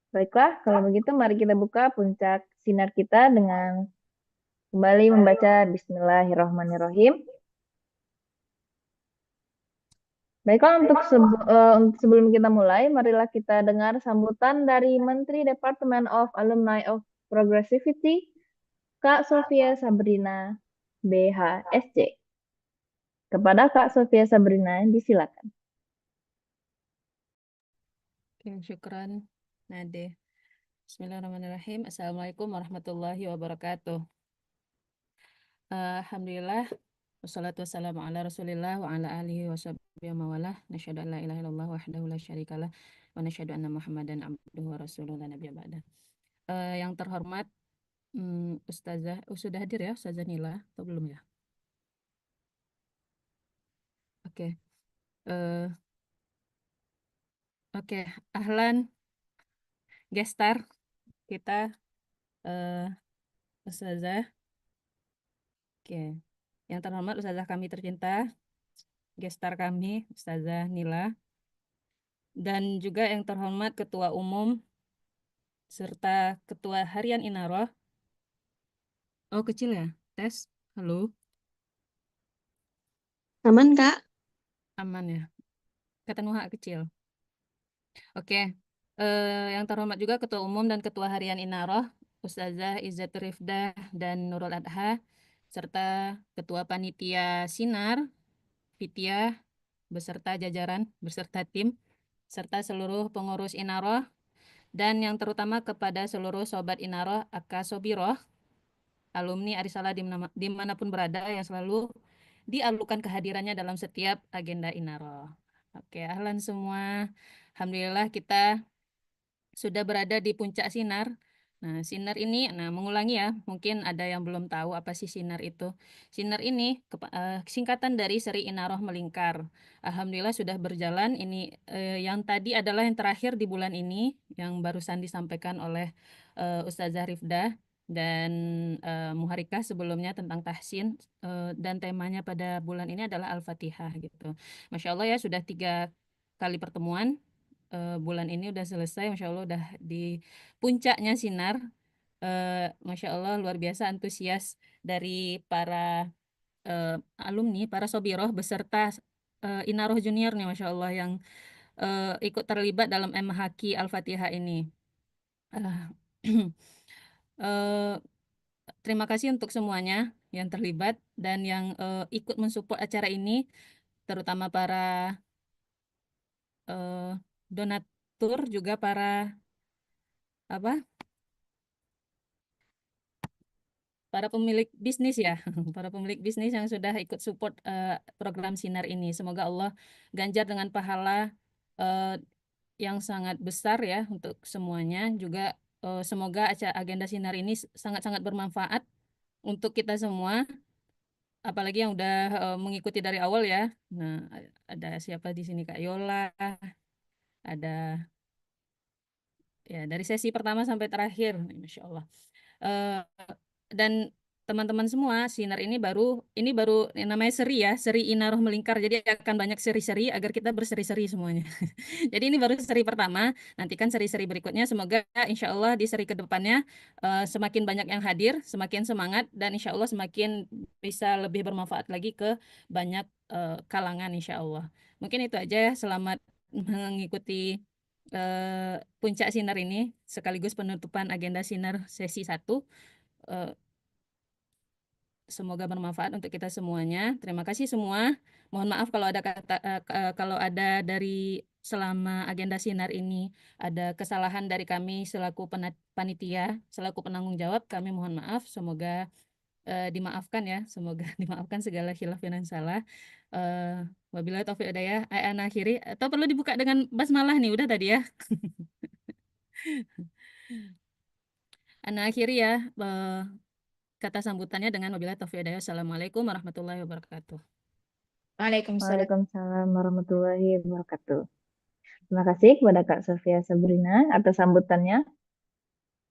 Baiklah, kalau begitu mari kita buka puncak sinar kita dengan kembali membaca Bismillahirrahmanirrahim. Baiklah, untuk sebelum kita mulai, marilah kita dengar sambutan dari Menteri Department of Alumni of Progressivity, Kak Sofia Sabrina, BHSC. Kepada Kak Sofia Sabrina, disilakan. Oke, syukran, Nade. Bismillahirrahmanirrahim. Assalamualaikum warahmatullahi wabarakatuh. Alhamdulillah. Wassalatu wassalamu ala rasulillah wa ala alihi wa sahbihi wa mawalah. Nasyhadu an la ilaha illallah wahdahu la syarikalah wa nasyhadu anna Muhammadan abduhu wa rasuluhu la nabiyya ba'da. Yang terhormat Ustazah, sudah hadir ya Ustazah Nila atau belum ya? Oke. Eh, oke, ahlan gestar kita Ustazah. Oke. Yang terhormat Ustazah kami tercinta, gestar kami Ustazah Nila, dan juga yang terhormat Ketua Umum serta Ketua Harian Inaroh. Oh, kecil ya? Tes. Halo, Aman, Kak? aman ya? Kata Nuha kecil. Oke. Yang terhormat juga Ketua Umum dan Ketua Harian Inaroh, Ustazah Izzat Rifdah dan Nurul Adha, serta Ketua Panitia Sinar, Fitiah, beserta jajaran, beserta tim, serta seluruh pengurus Inaroh, dan yang terutama kepada seluruh Sobat Inaroh, Aka Sobiroh, alumni Arisalah dimanapun berada yang selalu dialukan kehadirannya dalam setiap agenda Inaroh. Oke, ahlan semua. Alhamdulillah kita sudah berada di puncak sinar. Nah, sinar ini, mengulangi ya, mungkin ada yang belum tahu apa sih sinar itu. Sinar ini singkatan dari Seri Inaroh Melingkar. Alhamdulillah sudah berjalan. Ini yang tadi adalah yang terakhir di bulan ini, yang barusan disampaikan oleh Ustazah Rifdah dan Muharikah sebelumnya tentang tahsin, dan temanya pada bulan ini adalah Al-Fatihah gitu. Masya Allah ya, sudah 3 kali pertemuan. Bulan ini udah selesai, Masya Allah udah di puncaknya sinar. Masya Allah luar biasa antusias dari para alumni, para sobiroh beserta Inaroh Junior nih, Masya Allah yang ikut terlibat dalam MHQ Al-Fatihah ini. Eh, eh, Terima kasih untuk semuanya yang terlibat dan yang ikut mensupport acara ini, terutama para donatur, juga para apa para pemilik bisnis ya, para pemilik bisnis yang sudah ikut support program Sinar ini. Semoga Allah ganjar dengan pahala eh, yang sangat besar ya untuk semuanya. Juga semoga agenda Sinar ini sangat-sangat bermanfaat untuk kita semua, apalagi yang udah mengikuti dari awal ya. Nah, ada siapa di sini, Kak Yola, ada ya dari sesi pertama sampai terakhir, Masya Allah. Eh, dan teman-teman semua, Sinar ini baru yang namanya seri ya, seri Inaroh Melingkar. Jadi akan banyak seri-seri agar kita berseri-seri semuanya. Jadi ini baru seri pertama, nantikan seri-seri berikutnya. Semoga insya Allah di seri kedepannya semakin banyak yang hadir, semakin semangat, dan insya Allah semakin bisa lebih bermanfaat lagi ke banyak kalangan insya Allah. Mungkin itu aja ya, selamat mengikuti puncak Sinar ini sekaligus penutupan agenda Sinar sesi 1. Eh, Semoga bermanfaat untuk kita semuanya. Terima kasih semua. Mohon maaf kalau ada kalau ada dari selama agenda Sinar ini ada kesalahan dari kami selaku panitia, selaku penanggung jawab. Kami mohon maaf. Semoga dimaafkan ya. Semoga dimaafkan segala khilaf dan salah. Wabillahi taufiq hidayah. Ana akhiri. Atau perlu dibuka dengan basmalah nih? Udah tadi ya. Ana akhiri ya. Kata sambutannya dengan wabillahi taufiq hidayah. Assalamualaikum warahmatullahi wabarakatuh. Waalaikumsalam. Waalaikumsalam warahmatullahi wabarakatuh. Terima kasih kepada Kak Sofia Sabrina atas sambutannya.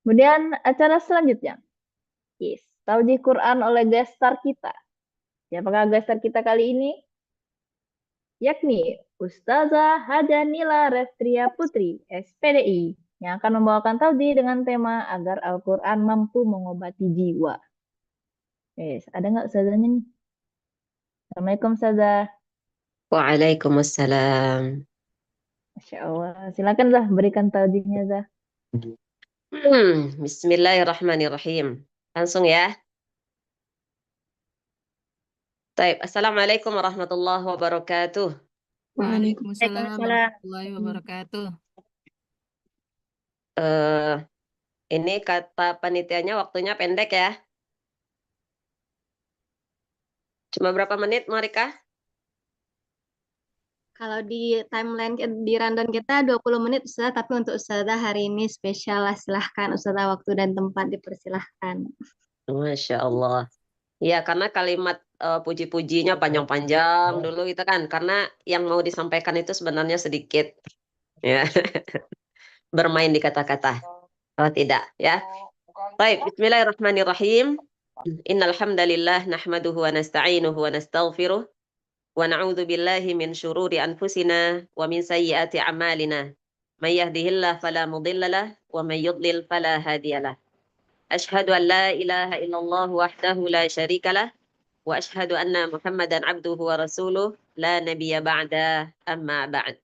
Kemudian acara selanjutnya, yes, Taujih Quran oleh gestar kita. Siapakah gestar kita kali ini? Yakni Ustazah Haja Nila Restria Putri, SPDI. yang akan membawakan tauji dengan tema agar Al-Quran mampu mengobati jiwa. Yes, ada nggak ustazahnya nih? Assalamualaikum ustazah. Waalaikumsalam. Masya Allah. Silakan Zah, berikan taujinya Zah. Bismillahirrahmanirrahim. Langsung ya. Baik, Assalamualaikum warahmatullahi wabarakatuh. Waalaikumsalam Waalaikumsalam. warahmatullahi wabarakatuh. Eh, ini kata panitianya waktunya pendek ya. Cuma berapa menit, Marika? Kalau di timeline di rundown kita 20 menit Ustazah, tapi untuk Ustazah hari ini spesial lah, silahkan Ustazah, waktu dan tempat dipersilahkan. Masya Allah. Ya, karena kalimat puji-pujinya panjang-panjang dulu itu kan. Karena yang mau disampaikan itu sebenarnya sedikit. Ya, bermain di kata-kata. Oh, tidak, ya. Baik, bismillahirrahmanirrahim. Innal hamdalillah nahmaduhu wa nasta'inuhu wa nastaghfiruh wa na'udzu billahi min syururi anfusina wa min sayyiati a'malina. May yahdihillahu fala mudilla lahu wa may yudlil fala hadiyalah. Asyhadu an la ilaha illallah wahdahu la syarika lah wa asyhadu anna Muhammadan abduhu wa rasuluh la nabiyya ba'da amma ba'd.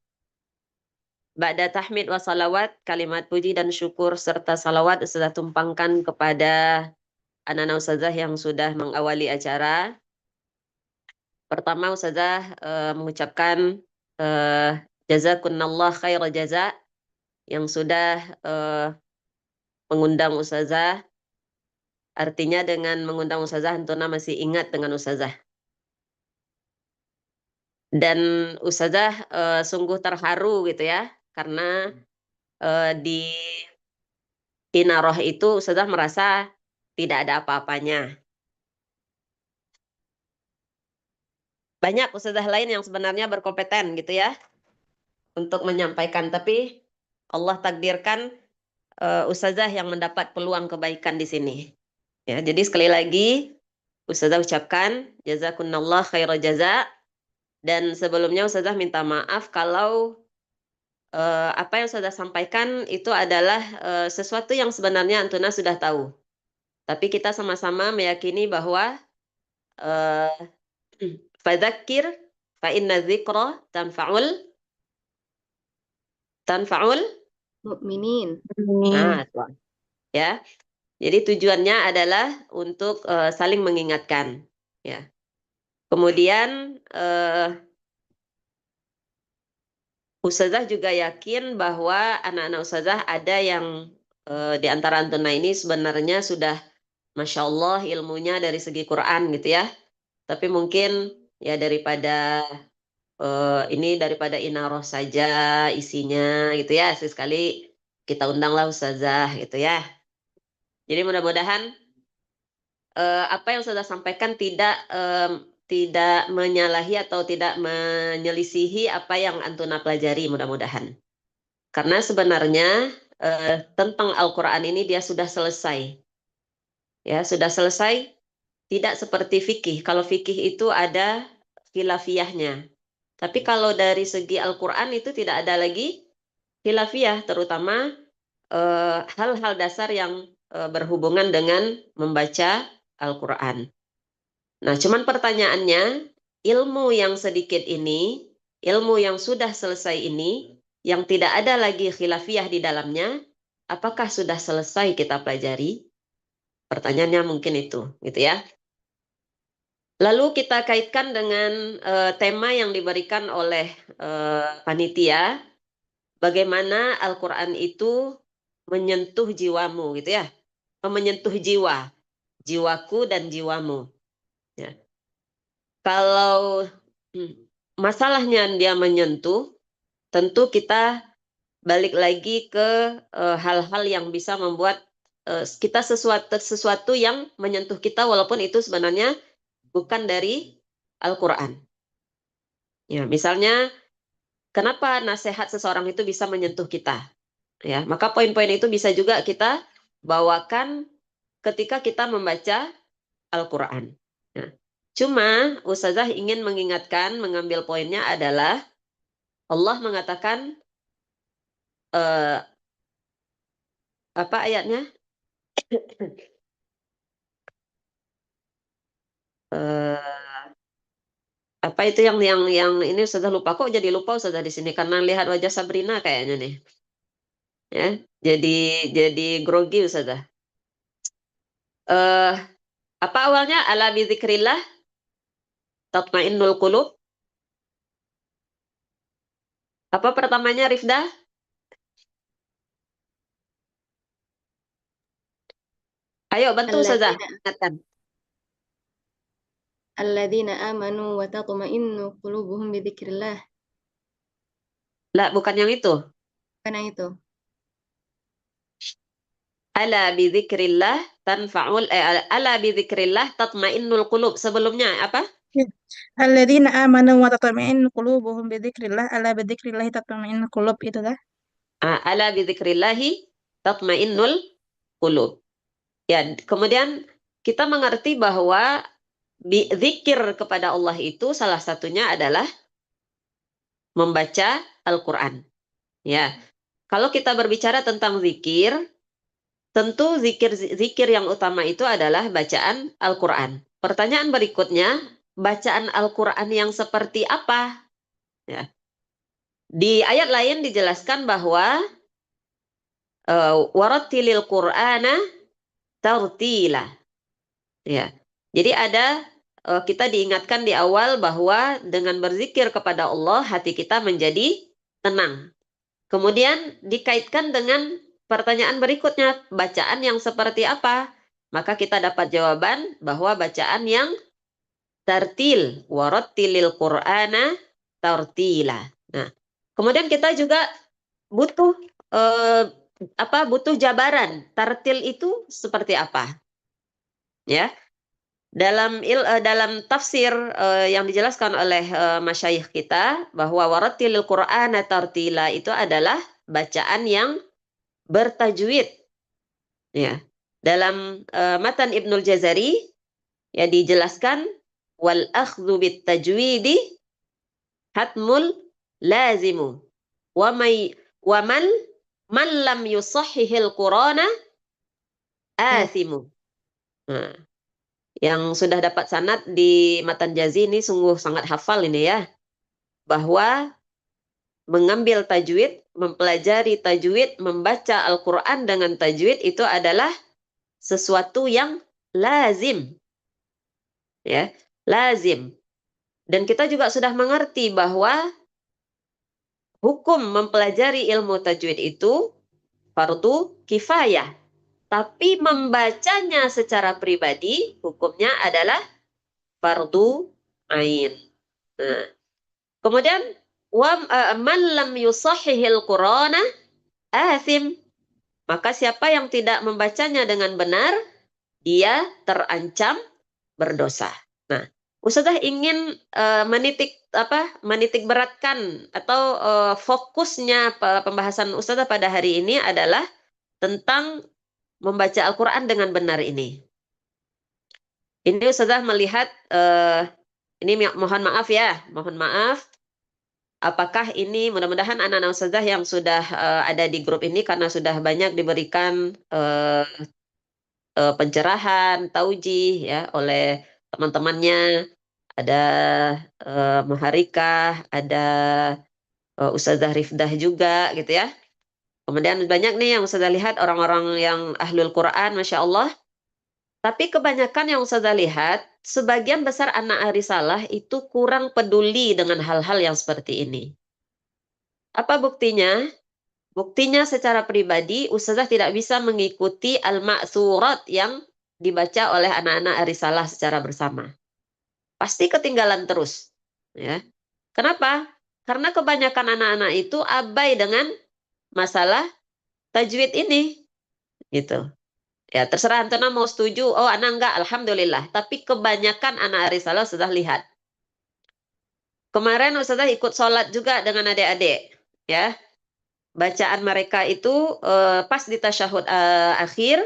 Ba'da tahmid wa salawat, kalimat puji dan syukur serta salawat sudah tumpangkan kepada anak-anak ustazah yang sudah mengawali acara. Pertama ustazah mengucapkan jazakunallah khaira jaza yang sudah mengundang ustazah. Artinya dengan mengundang ustazah Antuna masih ingat dengan ustazah. Dan ustazah sungguh terharu gitu ya, karena di Inaroh itu ustazah merasa tidak ada apa-apanya. Banyak ustazah lain yang sebenarnya berkompeten gitu ya untuk menyampaikan, tapi Allah takdirkan ustazah yang mendapat peluang kebaikan di sini. Ya, jadi sekali lagi ustazah ucapkan jazakunallah khairal jaza, dan sebelumnya ustazah minta maaf kalau apa yang ustazah sampaikan itu adalah sesuatu yang sebenarnya Antuna sudah tahu. Tapi kita sama-sama meyakini bahwa fadzakir fa inna dzikra tanfa'ul Mukminin. nah, ya. Jadi tujuannya adalah untuk saling mengingatkan, ya. Kemudian ustazah juga yakin bahwa anak-anak ustazah ada yang di antara Antuna ini sebenarnya sudah Masya Allah ilmunya dari segi Quran gitu ya. Tapi mungkin ya daripada daripada Inaroh saja isinya gitu ya. Sekali kita undanglah ustazah gitu ya. Jadi mudah-mudahan apa yang sudah sampaikan tidak menyalahi atau tidak menyelisihi apa yang Antuna pelajari mudah-mudahan. Karena sebenarnya tentang Al-Quran ini dia sudah selesai. Ya, sudah selesai, tidak seperti fikih. Kalau fikih itu ada khilafiyahnya. Tapi kalau dari segi Al-Quran itu tidak ada lagi khilafiyah, terutama hal-hal dasar yang berhubungan dengan membaca Al-Quran. Nah, cuman pertanyaannya, ilmu yang sedikit ini, ilmu yang sudah selesai ini, yang tidak ada lagi khilafiyah di dalamnya, apakah sudah selesai kita pelajari? Pertanyaannya mungkin itu, gitu ya. Lalu kita kaitkan dengan tema yang diberikan oleh panitia, bagaimana Al-Quran itu menyentuh jiwamu, gitu ya. Menyentuh jiwa, jiwaku dan jiwamu. Ya. Kalau masalahnya dia menyentuh, tentu kita balik lagi ke hal-hal yang bisa membuat kita sesuatu yang menyentuh kita walaupun itu sebenarnya bukan dari Al-Quran. Ya, misalnya kenapa nasihat seseorang itu bisa menyentuh kita? Ya, maka poin-poin itu bisa juga kita bawakan ketika kita membaca Al-Quran. Nah, cuma Ustazah ingin mengingatkan, mengambil poinnya adalah Allah mengatakan Apa ayatnya? Eh, apa itu yang ini sudah lupa, kok jadi lupa sudah di sini karena lihat wajah Sabrina kayaknya nih. Ya, jadi grogi sudah. Apa awalnya? Ala bidzikrillah tatmainnul qulub. Apa pertamanya, Rifda? Ayo bantu saja. Alladzina Ingatkan. alladzina amanu wa tatma'innu qulubuhum bi dzikrillah. Lah, bukan yang itu. Karena itu. Ala bidzikrillah ala bidzikrillah tatmainnul qulub. Sebelumnya apa? Alladzina amanu wa tatma'innu qulubuhum bidzikrillah, ala bidzikrillah tatma'innul qulub, itu dah. Ala bidzikrillahi tatmainnul qulub. Ya, kemudian kita mengerti bahwa zikir kepada Allah itu salah satunya adalah membaca Al-Qur'an. Ya. Kalau kita berbicara tentang zikir, tentu zikir yang utama itu adalah bacaan Al-Qur'an. Pertanyaan berikutnya, bacaan Al-Qur'an yang seperti apa? Ya. Di ayat lain dijelaskan bahwa warattilil Qur'ana tartila. Ya. Jadi kita diingatkan di awal bahwa dengan berzikir kepada Allah hati kita menjadi tenang. Kemudian dikaitkan dengan pertanyaan berikutnya, bacaan yang seperti apa? Maka kita dapat jawaban bahwa bacaan yang tartil, warattilil Qur'ana tartila. Nah, kemudian kita juga butuh butuh jabaran. Tartil itu seperti apa? Ya. Dalam tafsir yang dijelaskan oleh masyayikh kita bahwa warattilil Qur'ana tartila itu adalah bacaan yang bertajwid. Ya. Dalam matan Ibnul Jazari ya dijelaskan wal akhdhu bit tajwidi hatmul lazimu wa man lam yusahhihil Qur'ana athimu. Nah, yang sudah dapat sanad di Matan Jazi ini sungguh sangat hafal ini ya. Bahwa mengambil tajwid, mempelajari tajwid, membaca Al-Quran dengan tajwid itu adalah sesuatu yang lazim. Ya, lazim. Dan kita juga sudah mengerti bahwa hukum mempelajari ilmu tajwid itu fardu kifayah. Tapi membacanya secara pribadi hukumnya adalah fardu ain. Nah, kemudian man lam yusahhihil Qur'ana athim. Maka siapa yang tidak membacanya dengan benar, dia terancam berdosa. Nah, Ustazah ingin menitik beratkan atau fokusnya pembahasan Ustazah pada hari ini adalah tentang membaca Al-Quran dengan benar ini. Ini Ustazah melihat ini mohon maaf ya, mohon maaf. Apakah ini mudah-mudahan anak-anak Ustazah yang sudah ada di grup ini karena sudah banyak diberikan pencerahan, taujih ya oleh teman-temannya, ada Maharika, ada Ustazah Rifdah juga gitu ya. Kemudian banyak nih yang Ustazah lihat orang-orang yang ahlul Quran, Masya Allah. Tapi kebanyakan yang Ustazah lihat, sebagian besar anak Arisalah itu kurang peduli dengan hal-hal yang seperti ini. Apa buktinya? Buktinya secara pribadi, Ustazah tidak bisa mengikuti al-ma'thurat yang dibaca oleh anak-anak Arisalah secara bersama. Pasti ketinggalan terus. Ya. Kenapa? Karena kebanyakan anak-anak itu abai dengan masalah tajwid ini. Gitu. Ya, terserah Antona mau setuju, oh anak enggak, alhamdulillah. Tapi kebanyakan anak Arisalah sudah lihat. Kemarin Ustazah ikut sholat juga dengan adik-adik. Ya, bacaan mereka itu pas di tasyahud akhir,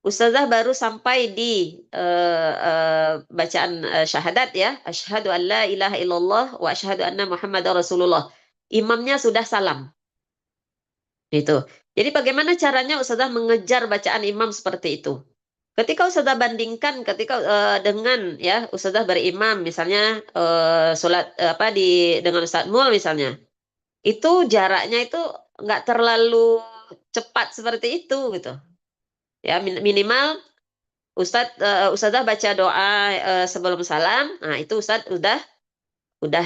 Ustazah baru sampai di bacaan syahadat ya. Asyhadu an la ilaha illallah wa asyhadu anna Muhammadar Rasulullah. Imamnya sudah salam. Itu. Jadi bagaimana caranya Ustazah mengejar bacaan imam seperti itu? Ketika Ustazah bandingkan dengan ya Ustazah berimam misalnya sholat dengan Ustaz Mul misalnya, itu jaraknya itu nggak terlalu cepat seperti itu gitu. Ya minimal Ustazah baca doa sebelum salam, nah itu Ustaz udah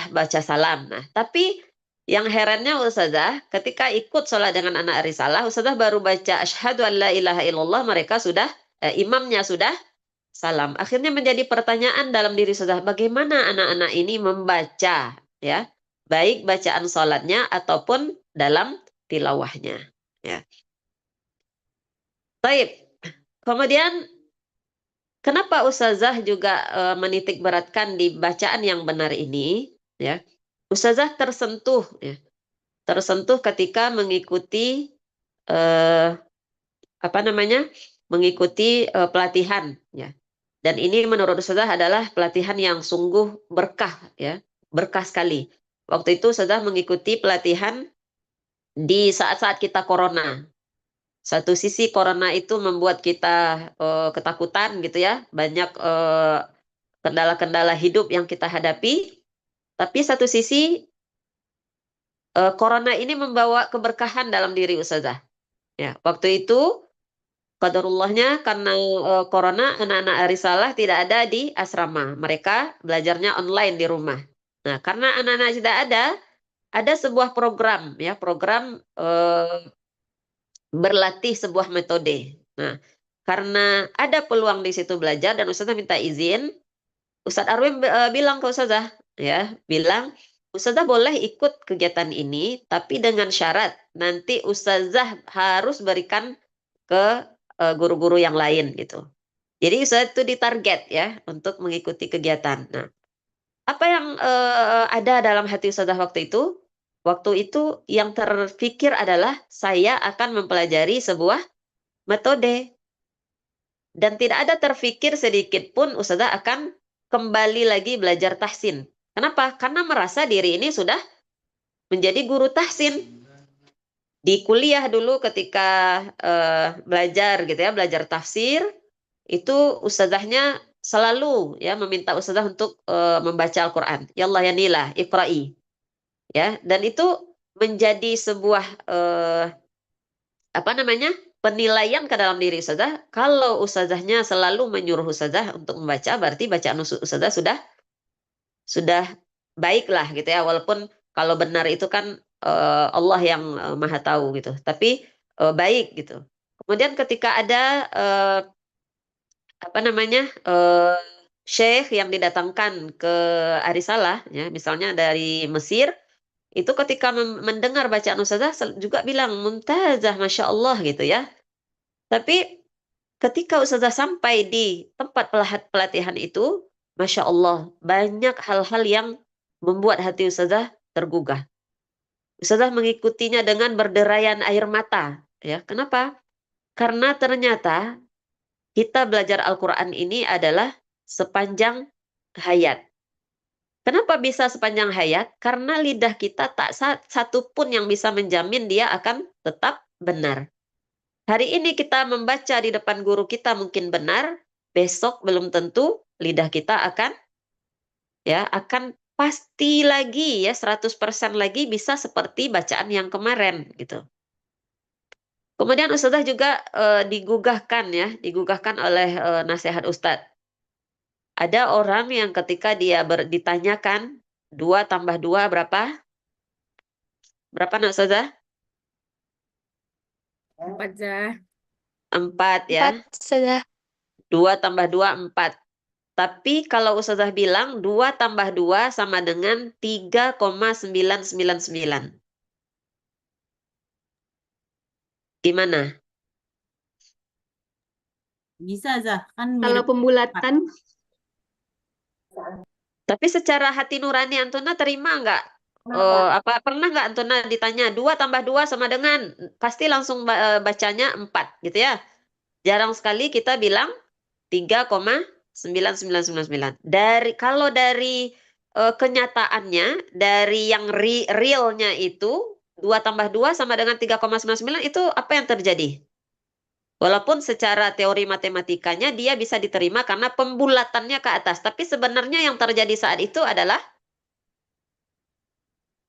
baca salam. Nah, tapi yang herannya Ustazah, ketika ikut sholat dengan anak risalah, Ustazah baru baca asyhadu an la ilaha illallah, mereka sudah imamnya sudah salam. Akhirnya menjadi pertanyaan dalam diri Ustazah, bagaimana anak-anak ini membaca ya, baik bacaan sholatnya ataupun dalam tilawahnya. Ya. Baik. Kemudian kenapa Ustazah juga menitik beratkan di bacaan yang benar ini? Ya, Ustazah tersentuh, ya, tersentuh ketika mengikuti mengikuti pelatihan, ya. Dan ini menurut Ustazah adalah pelatihan yang sungguh berkah, ya, berkah sekali. Waktu itu Ustazah mengikuti pelatihan di saat-saat kita corona. Satu sisi corona itu membuat kita ketakutan gitu ya, banyak kendala-kendala hidup yang kita hadapi, tapi satu sisi corona ini membawa keberkahan dalam diri Ustazah. Ya, waktu itu qadarullahnya karena corona anak-anak risalah tidak ada di asrama, mereka belajarnya online di rumah. Nah, karena anak-anak tidak ada sebuah program ya, program berlatih sebuah metode. Nah, karena ada peluang di situ belajar dan Ustazah minta izin, Ustadz Arwin bilang ke Ustazah, ya, bilang, Ustazah boleh ikut kegiatan ini, tapi dengan syarat nanti Ustazah harus berikan ke guru-guru yang lain gitu. Jadi Ustazah itu ditarget ya untuk mengikuti kegiatan. Nah, apa yang ada dalam hati Ustazah waktu itu? Waktu itu yang terfikir adalah saya akan mempelajari sebuah metode. Dan tidak ada terfikir sedikit pun Ustazah akan kembali lagi belajar tahsin. Kenapa? Karena merasa diri ini sudah menjadi guru tahsin. Di kuliah dulu ketika belajar gitu ya, belajar tafsir, itu ustazahnya selalu ya meminta ustazah untuk membaca Al-Qur'an. Ya Allah ya Nila, iqra'i. Ya, dan itu menjadi sebuah penilaian ke dalam diri ustazah. Kalau ustazahnya selalu menyuruh ustazah untuk membaca, berarti bacaan ustazah sudah baiklah gitu ya. Walaupun kalau benar itu kan Allah yang Maha tahu gitu. Tapi baik gitu. Kemudian ketika ada syekh yang didatangkan ke Arisalah ya, misalnya dari Mesir, itu ketika mendengar bacaan ustazah juga bilang mumtazah, masya Allah gitu ya. Tapi ketika ustazah sampai di tempat pelatihan itu, masya Allah banyak hal-hal yang membuat hati ustazah tergugah. Ustazah mengikutinya dengan berderayan air mata. Ya, kenapa? Karena ternyata kita belajar Al-Quran ini adalah sepanjang hayat. Kenapa bisa sepanjang hayat? Karena lidah kita tak satu pun yang bisa menjamin dia akan tetap benar. Hari ini kita membaca di depan guru kita mungkin benar, besok belum tentu lidah kita akan pasti lagi ya 100% lagi bisa seperti bacaan yang kemarin gitu. Kemudian Ustazah juga digugahkan oleh nasihat Ustadz. Ada orang yang ketika dia ditanyakan 2 tambah 2 berapa? Berapa nak Ustazah? 4 Zah. 4 ya. 4 sudah. 2 tambah 2 4. Tapi kalau Ustazah bilang 2 tambah 2 sama dengan 3,999. Gimana? Bisa, Zah. Kan Kalau mirip pembulatan, Tapi secara hati nurani Antuna terima nggak? Pernah nggak Antuna ditanya 2 tambah 2 sama dengan? Pasti langsung bacanya 4 gitu ya. Jarang sekali kita bilang 3,999. Kalau dari kenyataannya, dari yang realnya itu, 2 tambah 2 sama dengan 3,99 itu apa yang terjadi? Walaupun secara teori matematikanya dia bisa diterima karena pembulatannya ke atas. Tapi sebenarnya yang terjadi saat itu adalah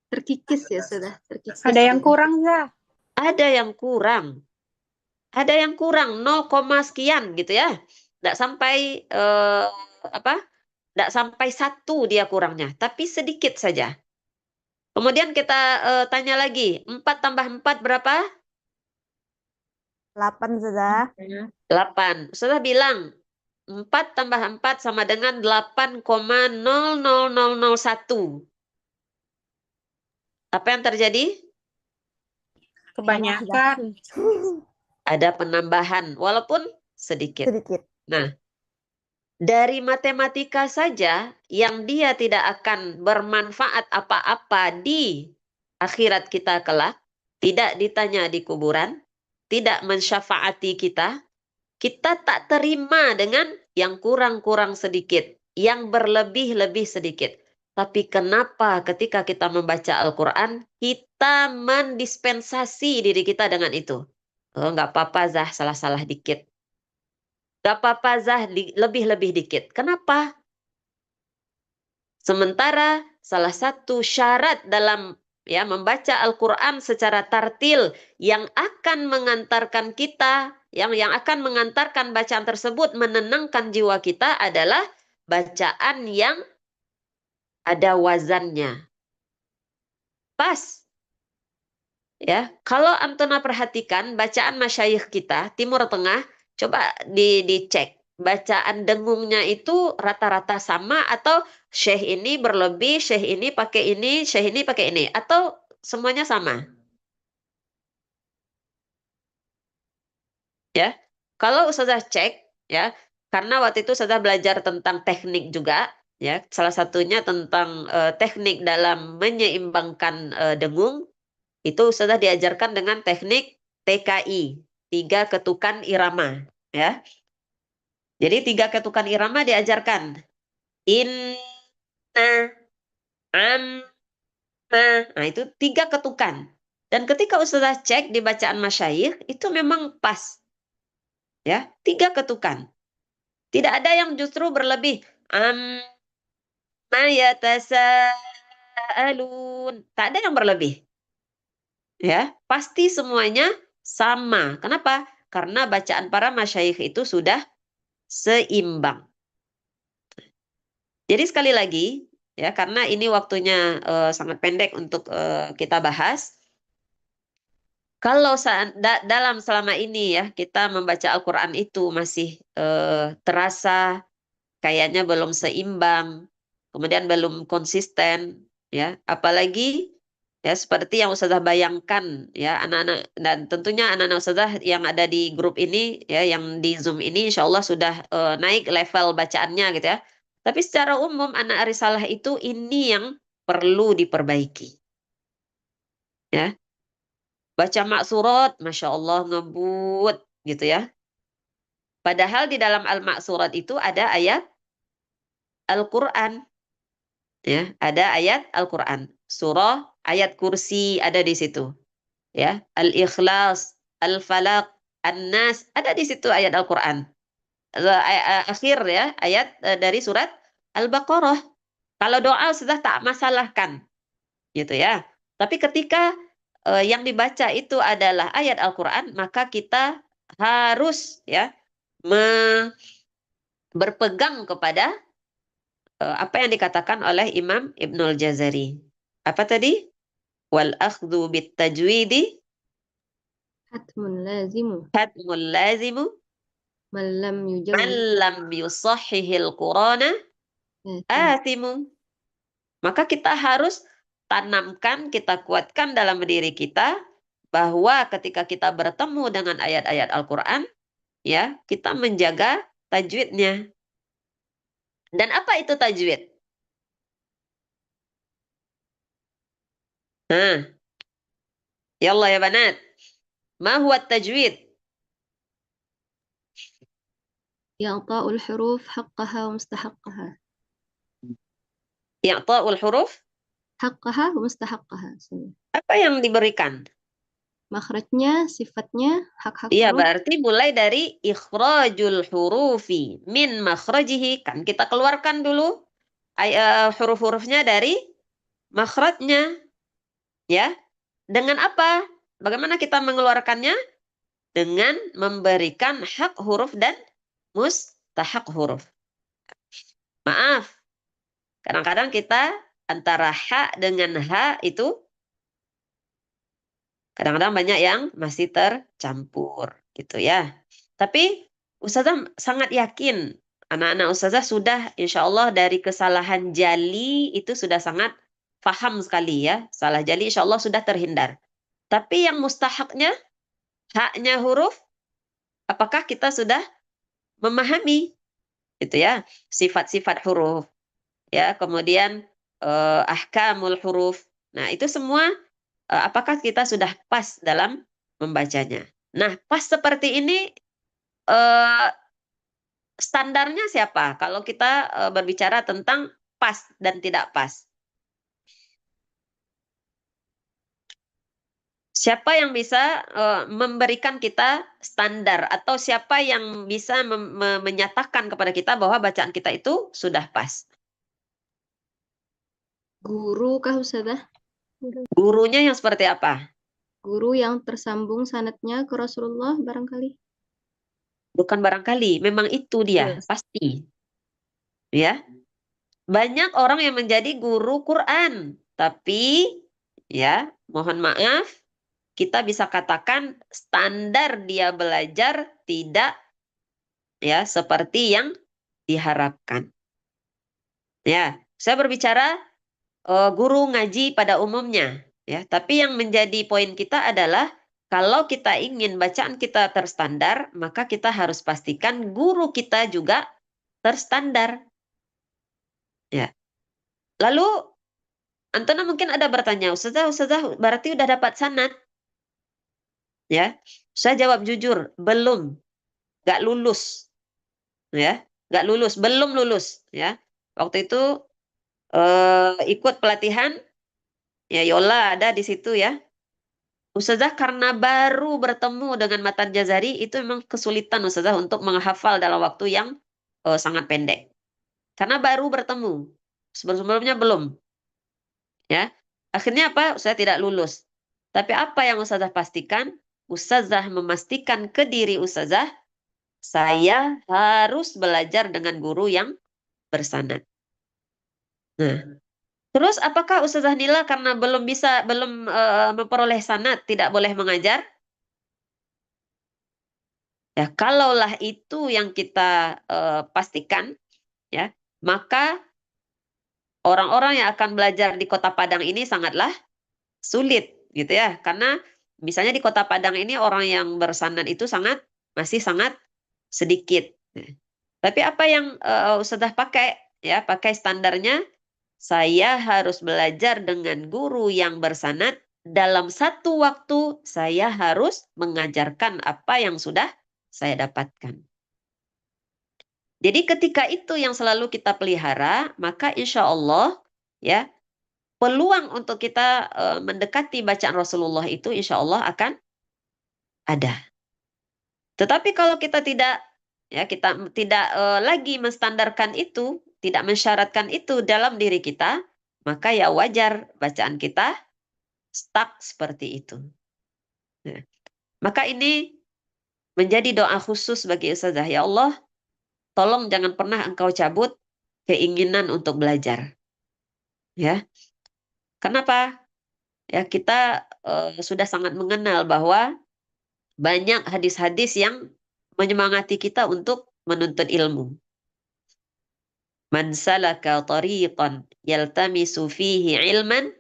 Terkikis ya sudah, terkikis. Ada yang gitu. kurang, Zah? ada yang kurang. Ada yang kurang 0, sekian gitu ya. Nggak sampai nggak sampai 1 dia kurangnya, tapi sedikit saja. Kemudian kita tanya lagi, 4 tambah 4 berapa? 8, Zah. 8. Sudah bilang 4 tambah 4 sama dengan 8,00001. Apa yang terjadi? Kebanyakan. Ada penambahan, walaupun sedikit. Sedikit. Nah, dari matematika saja yang dia tidak akan bermanfaat apa-apa di akhirat kita kelak, tidak ditanya di kuburan, tidak mensyafaati kita, kita tak terima dengan yang kurang-kurang sedikit, yang berlebih-lebih sedikit. Tapi kenapa ketika kita membaca Al-Quran, kita mendispensasi diri kita dengan itu? Oh, nggak apa-apa, Zah, salah-salah dikit. Nggak apa-apa, Zah, lebih-lebih dikit. Kenapa? Sementara salah satu syarat dalam membaca Al-Quran secara tartil yang akan mengantarkan kita, yang akan mengantarkan bacaan tersebut menenangkan jiwa kita adalah bacaan yang ada wazannya. Pas. Ya, kalau Antona perhatikan bacaan masyayikh kita Timur Tengah, coba dicek. Bacaan dengungnya itu rata-rata sama atau syekh ini berlebih, syekh ini pakai ini, syekh ini pakai ini, atau semuanya sama? Ya. Kalau Ustazah cek ya, karena waktu itu Ustazah belajar tentang teknik juga ya, salah satunya tentang teknik dalam menyeimbangkan dengung. Itu Ustazah diajarkan dengan teknik TKI, 3 ketukan irama, ya. Jadi 3 ketukan irama diajarkan. Inna, amma. Nah, itu 3 ketukan. Dan ketika Ustazah cek di bacaan masyayikh, itu memang pas. Ya, 3 ketukan. Tidak ada yang justru berlebih. Amma yatasaalun. Tak ada yang berlebih. Ya, pasti semuanya sama. Kenapa? Karena bacaan para masyayikh itu sudah seimbang. Jadi sekali lagi, ya, karena ini waktunya sangat pendek untuk kita bahas. Kalau dalam selama ini ya kita membaca Al-Quran itu masih terasa kayaknya belum seimbang, kemudian belum konsisten, ya, apalagi ya seperti yang Ustazah bayangkan ya anak-anak, dan tentunya anak-anak Ustazah yang ada di grup ini ya, yang di Zoom ini insya Allah sudah naik level bacaannya gitu ya. Tapi secara umum anak risalah itu ini yang perlu diperbaiki. Ya. Baca maksurat, Masya Allah ngebut gitu ya. Padahal di dalam Al-Maksurat itu ada ayat Al-Quran. Ya, ada ayat Al-Quran. Surah, ayat kursi ada di situ. Ya, Al-Ikhlas, Al-Falaq, An-Nas, ada di situ ayat Al-Quran. Akhir ya, ayat dari surat Al-Baqarah. Kalau doa sudah tak masalahkan. Gitu ya. Tapi ketika yang dibaca itu adalah ayat Al-Quran, maka kita harus ya berpegang kepada apa yang dikatakan oleh Imam Ibnul Jazari. Apa tadi? Wal akhdhu bit tajwidi Hatmun lazimu. hatmul lazimu Man lam man yujawwid. lam yusahhihil Qur'ana athimu. Maka kita harus tanamkan, kita kuatkan dalam diri kita bahwa ketika kita bertemu dengan ayat-ayat Al-Quran, ya, kita menjaga tajwidnya. Dan apa itu tajwid? Ya Allah ya banat. Ma huwa tajwid? I'ta'ul huruf haqqaha wa mustahaqqaha. I'ta'ul huruf Haqqaha, mustahaqqaha. Apa yang diberikan? Makhrajnya, sifatnya, hak-hak Iya, huruf. berarti mulai dari ikhrajul hurufi min makhrajihi. Kan kita keluarkan dulu huruf-hurufnya dari makhrajnya. Ya, dengan apa? Bagaimana kita mengeluarkannya? Dengan memberikan hak huruf dan mustahak huruf. Maaf, kadang-kadang kita antara ha dengan ha itu kadang-kadang banyak yang masih tercampur gitu ya. Tapi Ustazah sangat yakin anak-anak Ustazah sudah insya Allah dari kesalahan jali itu sudah sangat paham sekali ya. Salah jali insya Allah sudah terhindar. Tapi yang mustahaknya, haknya huruf, apakah kita sudah memahami gitu ya sifat-sifat huruf ya, kemudian ahkamul huruf. Nah, itu semua apakah kita sudah pas dalam membacanya. Nah, pas seperti ini standarnya siapa? Kalau kita berbicara tentang pas dan tidak pas. Siapa yang bisa memberikan kita standar atau siapa yang bisa menyatakan kepada kita bahwa bacaan kita itu sudah pas? Guru kah Ustazah? Gurunya yang seperti apa? Guru yang tersambung sanadnya ke Rasulullah barangkali. Bukan barangkali, memang itu dia, Yes. pasti. Ya. Banyak orang yang menjadi guru Quran, tapi ya, mohon maaf, kita bisa katakan standar dia belajar tidak ya seperti yang diharapkan. Ya, saya berbicara guru ngaji pada umumnya, ya. Tapi yang menjadi poin kita adalah kalau kita ingin bacaan kita terstandar, maka kita harus pastikan guru kita juga terstandar. Ya. Lalu Antona mungkin ada bertanya, Ustazah, berarti udah dapat sanad? Ya, saya jawab jujur, belum, nggak lulus, ya, nggak lulus, belum lulus, ya. Waktu itu ikut pelatihan, ya Yola ada di situ ya. Ustazah karena baru bertemu dengan Matan Jazari itu memang kesulitan Ustazah untuk menghafal dalam waktu yang sangat pendek. Karena baru bertemu, sebelum-sebelumnya belum, ya. Akhirnya apa? Saya tidak lulus. Tapi apa yang Ustazah pastikan? Ustazah memastikan ke diri Ustazah, saya harus belajar dengan guru yang bersanad. Nah, terus apakah Ustazah Nila karena belum memperoleh sanad tidak boleh mengajar? Ya, kalaulah itu yang kita pastikan, ya, maka orang-orang yang akan belajar di Kota Padang ini sangatlah sulit, gitu ya. Karena misalnya di Kota Padang ini orang yang bersanad itu masih sangat sedikit. Tapi apa yang Ustazah pakai, ya, pakai standarnya, saya harus belajar dengan guru yang bersanad. Dalam satu waktu saya harus mengajarkan apa yang sudah saya dapatkan. Jadi ketika itu yang selalu kita pelihara, maka insya Allah ya peluang untuk kita mendekati bacaan Rasulullah itu insya Allah akan ada. Tetapi kalau kita tidak lagi menstandarkan itu, tidak mensyaratkan itu dalam diri kita, maka ya wajar bacaan kita stuck seperti itu. Nah, maka ini menjadi doa khusus bagi Ustazah. Ya Allah, tolong jangan pernah Engkau cabut keinginan untuk belajar. Ya. Kenapa? Ya, kita sudah sangat mengenal bahwa banyak hadis-hadis yang menyemangati kita untuk menuntut ilmu. Man salaka tariqan yaltamisu fihi ilman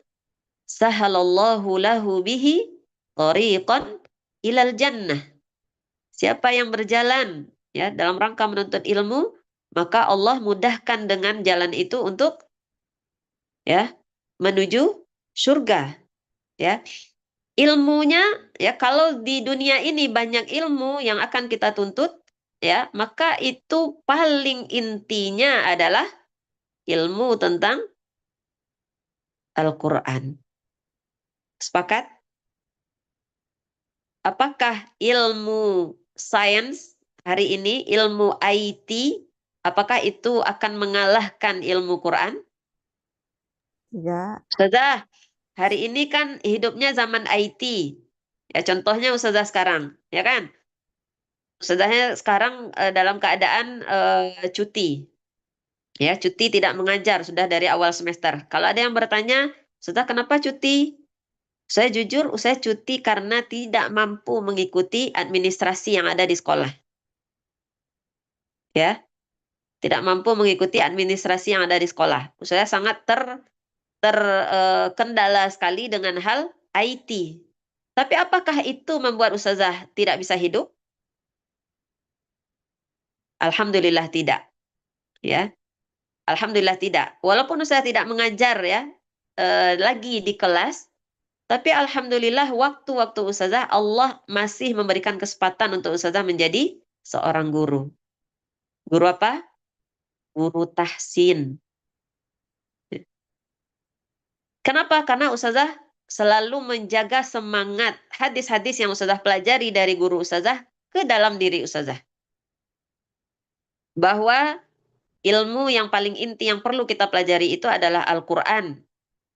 sahalallahu lahu bihi tariqan ilal jannah. Siapa yang berjalan ya dalam rangka menuntut ilmu, maka Allah mudahkan dengan jalan itu untuk ya menuju surga. Ya. Ilmunya ya kalau di dunia ini banyak ilmu yang akan kita tuntut ya, maka itu paling intinya adalah ilmu tentang Al-Quran. Sepakat? Apakah ilmu sains hari ini, ilmu IT, apakah itu akan mengalahkan ilmu Quran? Tidak. Ustazah, hari ini kan hidupnya zaman IT. Ya contohnya Ustazah sekarang, ya kan? Ustazahnya sekarang dalam keadaan cuti. Ya, cuti tidak mengajar sudah dari awal semester. Kalau ada yang bertanya, Ustazah kenapa cuti? Saya jujur, saya cuti karena tidak mampu mengikuti administrasi yang ada di sekolah. Ya, tidak mampu mengikuti administrasi yang ada di sekolah. Saya sangat terkendala sekali dengan hal IT. Tapi apakah itu membuat Ustazah tidak bisa hidup? Alhamdulillah tidak. Ya, alhamdulillah tidak. Walaupun Ustazah tidak mengajar ya lagi di kelas, tapi alhamdulillah waktu-waktu Ustazah Allah masih memberikan kesempatan untuk Ustazah menjadi seorang guru. Guru apa? Guru tahsin. Kenapa? Karena Ustazah selalu menjaga semangat hadis-hadis yang Ustazah pelajari dari guru Ustazah ke dalam diri Ustazah. Bahwa ilmu yang paling inti yang perlu kita pelajari itu adalah Al-Quran.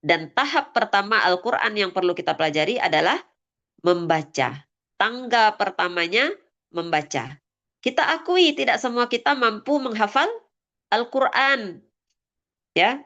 Dan tahap pertama Al-Quran yang perlu kita pelajari adalah membaca. Tangga pertamanya membaca. Kita akui tidak semua kita mampu menghafal Al-Quran. Ya,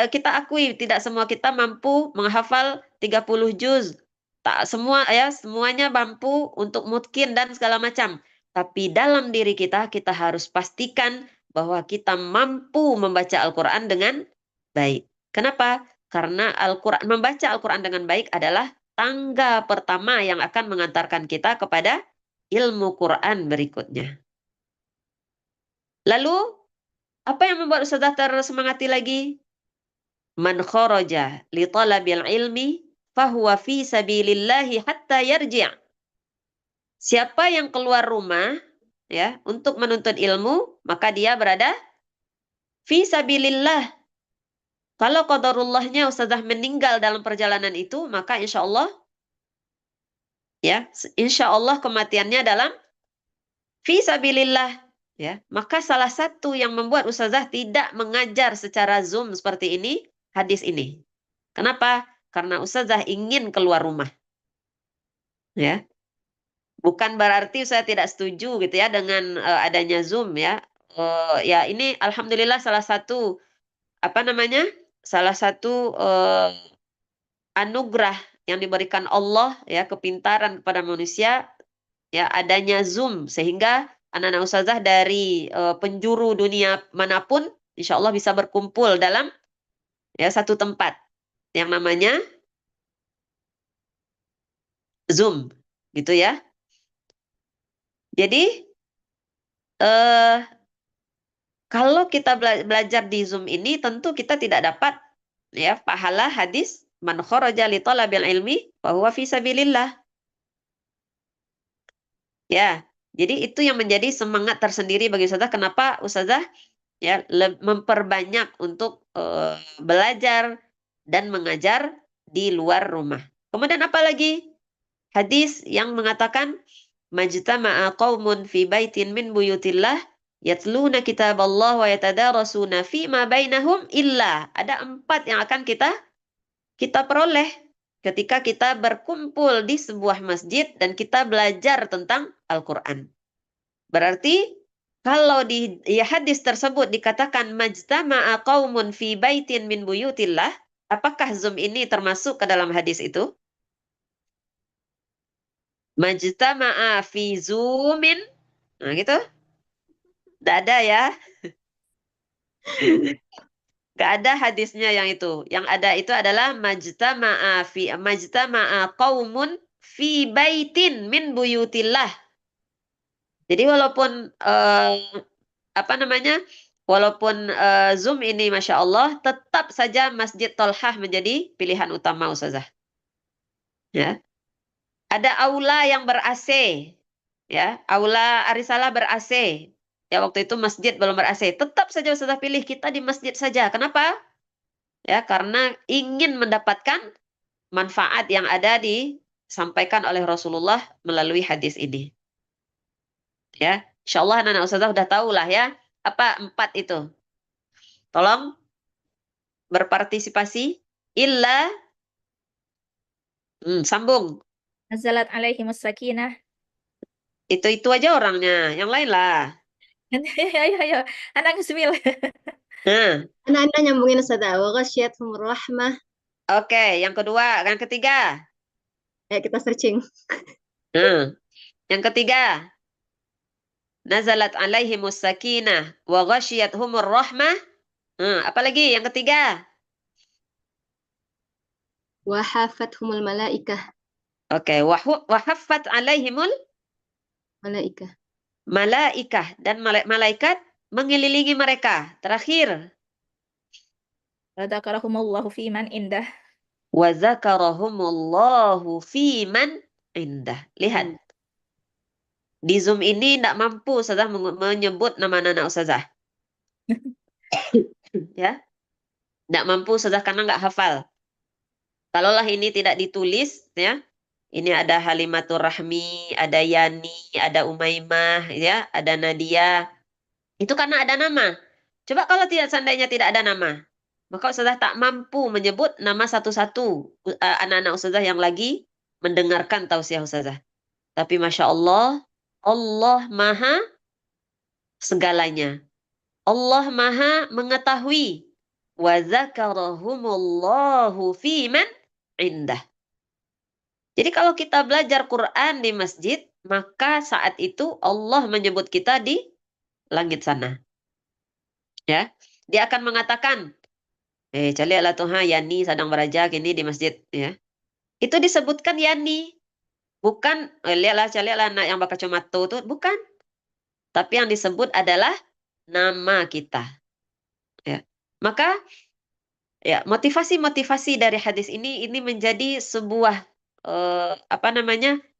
kita akui tidak semua kita mampu menghafal 30 juz. Tak semua ya, semuanya mampu untuk mungkin dan segala macam. Tapi dalam diri kita harus pastikan bahwa kita mampu membaca Al-Quran dengan baik. Kenapa? Karena membaca Al-Quran dengan baik adalah tangga pertama yang akan mengantarkan kita kepada ilmu Quran berikutnya. Lalu, apa yang membuat Ustazah tersemangati lagi? Man kharaja li talabil ilmi fahuwa fi sabilillahi hatta yarji'. Siapa yang keluar rumah ya untuk menuntut ilmu, maka dia berada fi sabilillah. Kalau qadarullahnya Ustazah meninggal dalam perjalanan itu, maka insya Allah kematiannya dalam fi sabilillah. Ya, maka salah satu yang membuat Ustazah tidak mengajar secara Zoom seperti ini, hadis ini. Kenapa? Karena Ustazah ingin keluar rumah. Ya. Bukan berarti saya tidak setuju gitu ya dengan adanya Zoom ya. Ya ini alhamdulillah salah satu salah satu anugerah yang diberikan Allah ya, kepintaran kepada manusia ya, adanya Zoom sehingga anak-anak Ustazah dari penjuru dunia manapun insya Allah bisa berkumpul dalam ya satu tempat yang namanya Zoom gitu ya. Jadi kalau kita belajar di Zoom ini tentu kita tidak dapat ya pahala hadis man kharaja li talabil ilmi fa huwa fi sabilillah. Ya, jadi itu yang menjadi semangat tersendiri bagi Ustazah kenapa Ustazah ya memperbanyak untuk belajar dan mengajar di luar rumah. Kemudian apa lagi? Hadis yang mengatakan majtama'a qaumun fi baitin min buyutillah yatluna kitaballah wa yatadarasuna fima bainahum illa. Ada 4 yang akan kita peroleh ketika kita berkumpul di sebuah masjid dan kita belajar tentang Al-Quran. Berarti kalau di hadis tersebut dikatakan majtama'a qaumun fi baitin min buyutillah, apakah Zoom ini termasuk ke dalam hadis itu? Majtama'a fi Zoomin. Nah gitu. Tidak ada ya. Gak ada hadisnya yang itu. Yang ada itu adalah majtama'a qaumun fi baitin min buyutillah. Jadi walaupun walaupun Zoom ini Masya Allah, tetap saja Masjid Tolhah menjadi pilihan utama Ustazah. Ya. Ada aula yang ber-AC. Ya, aula Arisalah ber-AC. Ya waktu itu masjid belum ber-AC. Tetap saja Ustazah pilih kita di masjid saja. Kenapa? ya, karena ingin mendapatkan manfaat yang ada disampaikan oleh Rasulullah melalui hadis ini. Ya, insyaallah anak-anak ustazah udah tahu lah ya, apa 4 itu. Tolong berpartisipasi. Illa, sambung. Nazalat alaihimus sakinah. Itu aja orangnya, yang lain lah. Ayo, ayo. Anak Bismil. Nah, Anak-anak nyambungin Ustazah. Wa ghasyiyatuhumur rahmah. oke, yang kedua, yang ketiga. Kita searching. Nah, yang ketiga. Nazalat alaihimus sakinah wa ghasyiyatuhumur rahmah. Apalagi yang ketiga? Wa hafathumul malaikah. Oke, wa haffat alaihimul Malaikah. malaikah, dan malaikat mengelilingi mereka. Terakhir, Radzakarahumullahu fiman indah. wa zakarahumullahu fi man indah. Lihat, di Zoom ini tidak mampu Ustazah menyebut nama anak Ustazah. Ya, tidak mampu Ustazah karena nggak hafal. Kalaulah ini tidak ditulis, ya, ini ada Halimatur Rahmi, ada Yani, ada Umaymah, ya, ada Nadia. Itu karena ada nama. Coba kalau seandainya tidak ada nama, maka Ustazah tak mampu menyebut nama satu-satu anak-anak Ustazah yang lagi mendengarkan tausiah Ustazah. Tapi Masya Allah, Allah Maha segalanya. Allah Maha mengetahui. Wa zakarahumullahu fi man indah. Jadi kalau kita belajar Quran di masjid, maka saat itu Allah menyebut kita di langit sana. Ya, dia akan mengatakan, cali ala Tuhan Yani sedang berajak ini di masjid, ya. Itu disebutkan Yani, bukan lihatlah cali ala anak yang bakacamata itu, bukan. Tapi yang disebut adalah nama kita. Ya. Maka ya, motivasi-motivasi dari hadis ini menjadi sebuah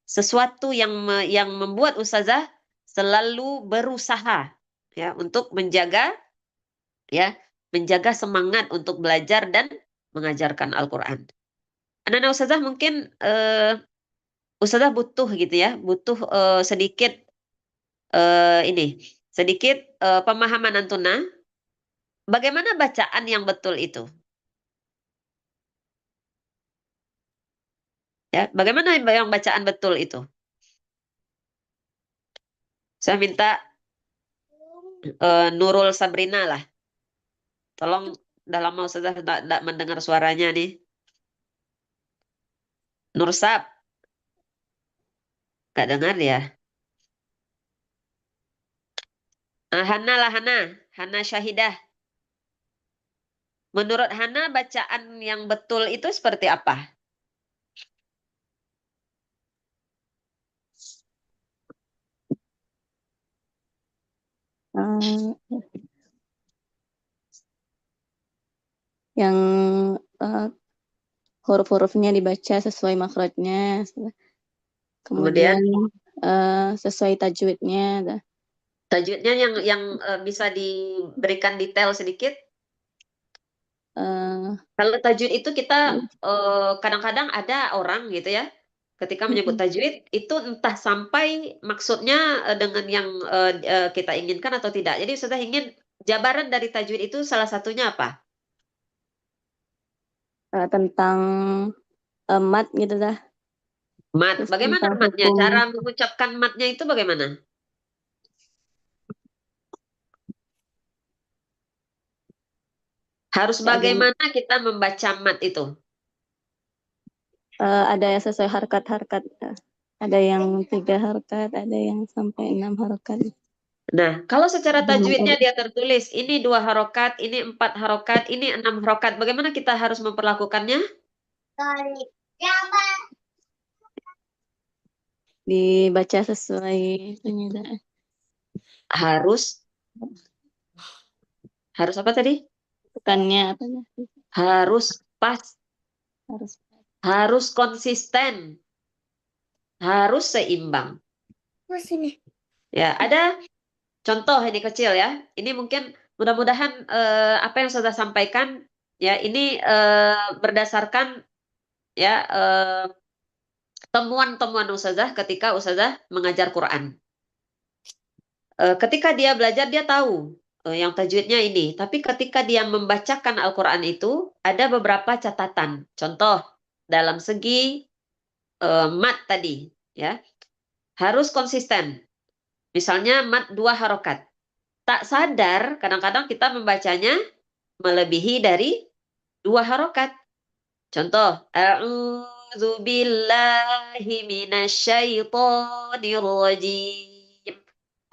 sesuatu yang membuat ustazah selalu berusaha ya untuk menjaga semangat untuk belajar dan mengajarkan Al-Qur'an. Anak-anak ustazah mungkin ustazah butuh gitu ya, butuh sedikit pemahaman antuna bagaimana bacaan yang betul itu. Ya, bagaimana yang bacaan betul itu? Saya minta Nurul Sabrina lah. Tolong, udah lama Ustazah tidak mendengar suaranya nih. Nursab. Nggak dengar ya? Hana lah, Hana Syahidah. Menurut Hana, bacaan yang betul itu seperti apa? Yang huruf-hurufnya dibaca sesuai makhrajnya, kemudian sesuai tajwidnya. Tajwidnya yang bisa diberikan detail sedikit? Kalau tajwid itu kita kadang-kadang ada orang gitu ya, ketika menyebut tajwid itu entah sampai maksudnya dengan yang kita inginkan atau tidak. Jadi Ustazah ingin jabaran dari tajwid itu salah satunya apa? Tentang mat gitu dah. Mat. Bagaimana matnya? Cara mengucapkan matnya itu bagaimana? Harus bagaimana kita membaca mat itu? Ada yang sesuai harkat-harkat. Ada yang 3 harkat, ada yang sampai 6 harkat. Nah, kalau secara tajwidnya dia tertulis, ini 2 harokat, ini 4 harokat, ini 6 harokat. Bagaimana kita harus memperlakukannya? Dibaca sesuai penyedaran. Harus apa tadi? Bukannya apa? Harus pas. Harus. Harus konsisten. Harus seimbang. Sini. Ya, ada contoh ini kecil ya. Ini mungkin mudah-mudahan apa yang sudah sampaikan Ya, ini berdasarkan ya temuan-temuan Ustazah ketika Ustazah mengajar Quran. Ketika dia belajar dia tahu yang tajwidnya ini, tapi ketika dia membacakan Al-Quran itu ada beberapa catatan. Contoh dalam segi mat tadi, ya harus konsisten. Misalnya mat 2 harokat. Tak sadar kadang-kadang kita membacanya melebihi dari 2 harokat. Contoh, a'udzu billahi minasyaitonir rajim.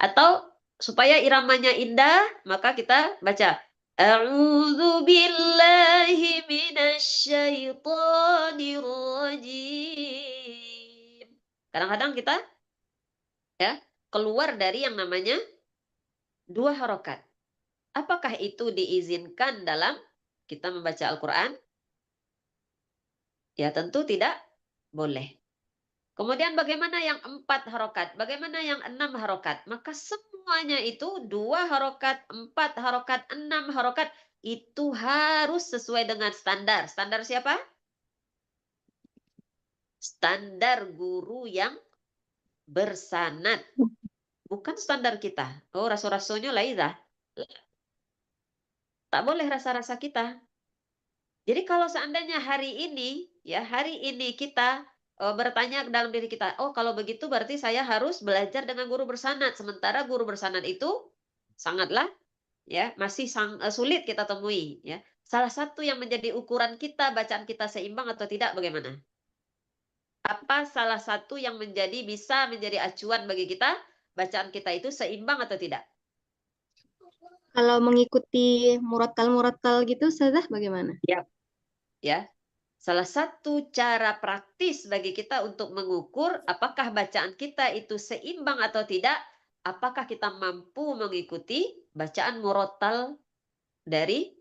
Atau supaya iramanya indah, maka kita baca a'udzu billahi minasyaitonir rajim. Kadang-kadang kita ya keluar dari yang namanya 2 harokat. Apakah itu diizinkan dalam kita membaca Al-Quran? Ya tentu tidak boleh. Kemudian bagaimana yang 4 harokat? Bagaimana yang 6 harokat? Maka semuanya itu 2 harokat, 4 harokat, 6 harokat. Itu harus sesuai dengan standar. Standar siapa? Standar guru yang bersanad. Bukan standar kita. Oh, raso-rasonya Laiza. Tak boleh rasa-rasa kita. Jadi kalau seandainya hari ini kita bertanya dalam diri kita, oh kalau begitu berarti saya harus belajar dengan guru bersanad. Sementara guru bersanad itu sangatlah ya masih sulit kita temui ya. Salah satu yang menjadi ukuran kita bacaan kita seimbang atau tidak bagaimana? Apa salah satu yang bisa menjadi acuan bagi kita bacaan kita itu seimbang atau tidak? Kalau mengikuti murattal gitu, Ustazah bagaimana? Ya. Salah satu cara praktis bagi kita untuk mengukur apakah bacaan kita itu seimbang atau tidak, apakah kita mampu mengikuti bacaan murattal dari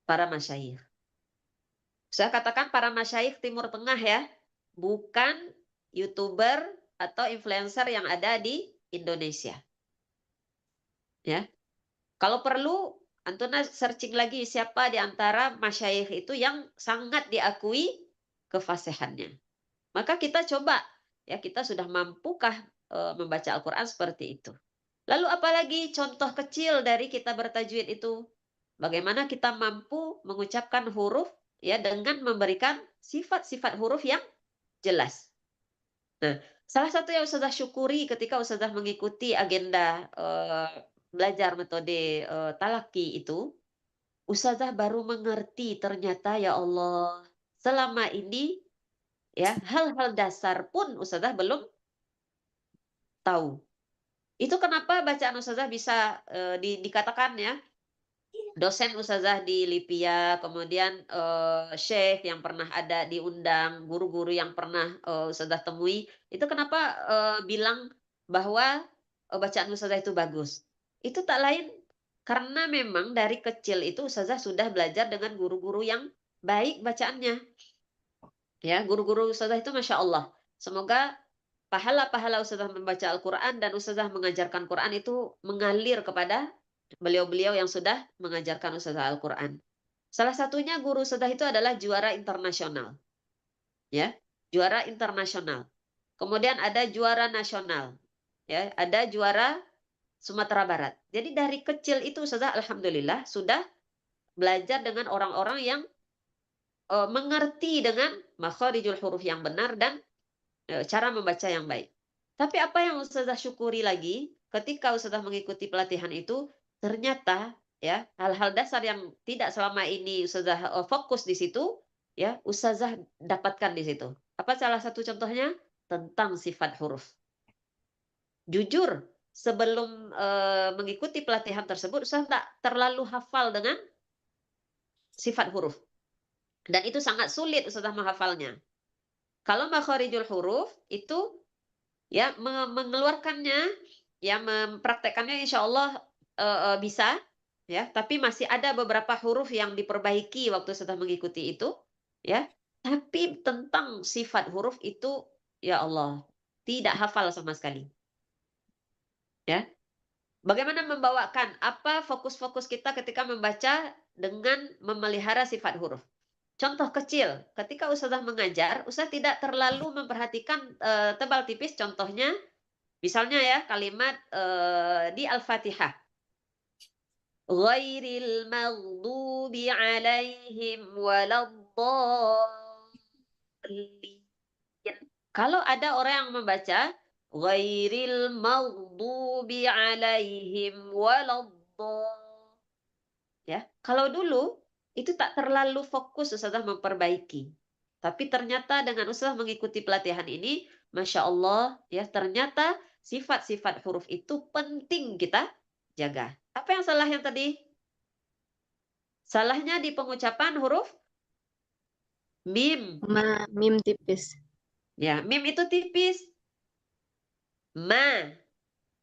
para masyayikh. Saya katakan para masyayikh Timur Tengah ya, bukan YouTuber atau influencer yang ada di Indonesia. Ya. Kalau perlu Antuna searching lagi siapa di antara masyayikh itu yang sangat diakui kefasihannya. Maka kita coba, ya kita sudah mampukah membaca Al-Quran seperti itu. Lalu apalagi contoh kecil dari kita bertajwid itu. Bagaimana kita mampu mengucapkan huruf ya dengan memberikan sifat-sifat huruf yang jelas. Nah, salah satu yang Ustazah syukuri ketika Ustazah mengikuti agenda belajar metode talaki itu, Ustazah baru mengerti ternyata ya Allah, selama ini ya hal-hal dasar pun Ustazah belum tahu. Itu kenapa bacaan Ustazah bisa dikatakan ya dosen Ustazah di Lipia, kemudian syekh yang pernah ada diundang, guru-guru yang pernah Ustazah temui, itu kenapa bilang bahwa bacaan Ustazah itu bagus. Itu tak lain karena memang dari kecil itu Ustazah sudah belajar dengan guru-guru yang baik bacaannya. Ya, guru-guru Ustazah itu Masya Allah. Semoga pahala-pahala Ustazah membaca Al-Quran dan Ustazah mengajarkan Quran itu mengalir kepada beliau-beliau yang sudah mengajarkan Ustazah Al-Quran. Salah satunya guru Ustazah itu adalah juara internasional. Ya, juara internasional. Kemudian ada juara nasional. Ya, ada juara Sumatera Barat. Jadi dari kecil itu Ustazah alhamdulillah sudah belajar dengan orang-orang yang mengerti dengan makharijul huruf yang benar dan cara membaca yang baik. Tapi apa yang Ustazah syukuri lagi ketika Ustazah mengikuti pelatihan itu, ternyata ya hal-hal dasar yang tidak selama ini Ustazah fokus di situ, ya Ustazah dapatkan di situ. Apa salah satu contohnya? Tentang sifat huruf. Jujur, sebelum mengikuti pelatihan tersebut, Ustazah tak terlalu hafal dengan sifat huruf. Dan itu sangat sulit Ustazah menghafalnya. Kalau makharijul huruf itu ya mengeluarkannya, ya mempraktekannya insya Allah bisa, ya. Tapi masih ada beberapa huruf yang diperbaiki waktu Ustazah mengikuti itu, ya. Tapi tentang sifat huruf itu, ya Allah, tidak hafal sama sekali. Ya. Bagaimana membawakan? Apa fokus-fokus kita ketika membaca dengan memelihara sifat huruf. Contoh kecil, ketika Ustazah mengajar, Ustazah tidak terlalu memperhatikan tebal tipis. Contohnya, misalnya ya kalimat di Al-Fatihah. Ghairil maghdubi alaihim waladdallin. Kalau ada orang yang membaca ghairil maghdubi alaihim waladdallin. Ya, kalau dulu itu tak terlalu fokus Ustazah memperbaiki. Tapi ternyata dengan Ustazah mengikuti pelatihan ini, Masya Allah, ya ternyata sifat-sifat huruf itu penting kita jaga. Apa yang salah yang tadi? Salahnya di pengucapan huruf mim. Mim tipis. Ya, mim itu tipis. Ma.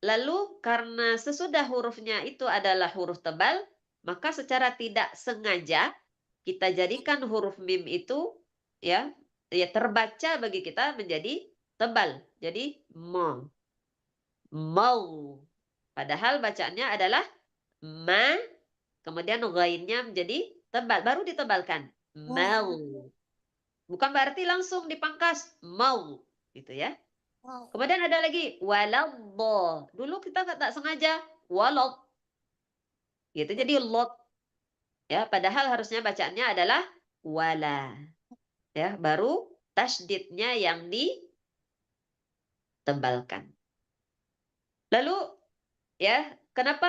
Lalu karena sesudah hurufnya itu adalah huruf tebal, maka secara tidak sengaja kita jadikan huruf mim itu ya terbaca bagi kita menjadi tebal. Jadi mo. Mau. Padahal bacaannya adalah ma, kemudian ghainnya menjadi tebal, baru ditebalkan. Mau. Bukan berarti langsung dipangkas mau, gitu ya. Kemudian ada lagi waladdo. Dulu kita tak sengaja walad. Gitu jadi lot. Ya, padahal harusnya bacaannya adalah wala. Ya, baru tasydidnya yang ditebalkan. Lalu ya, kenapa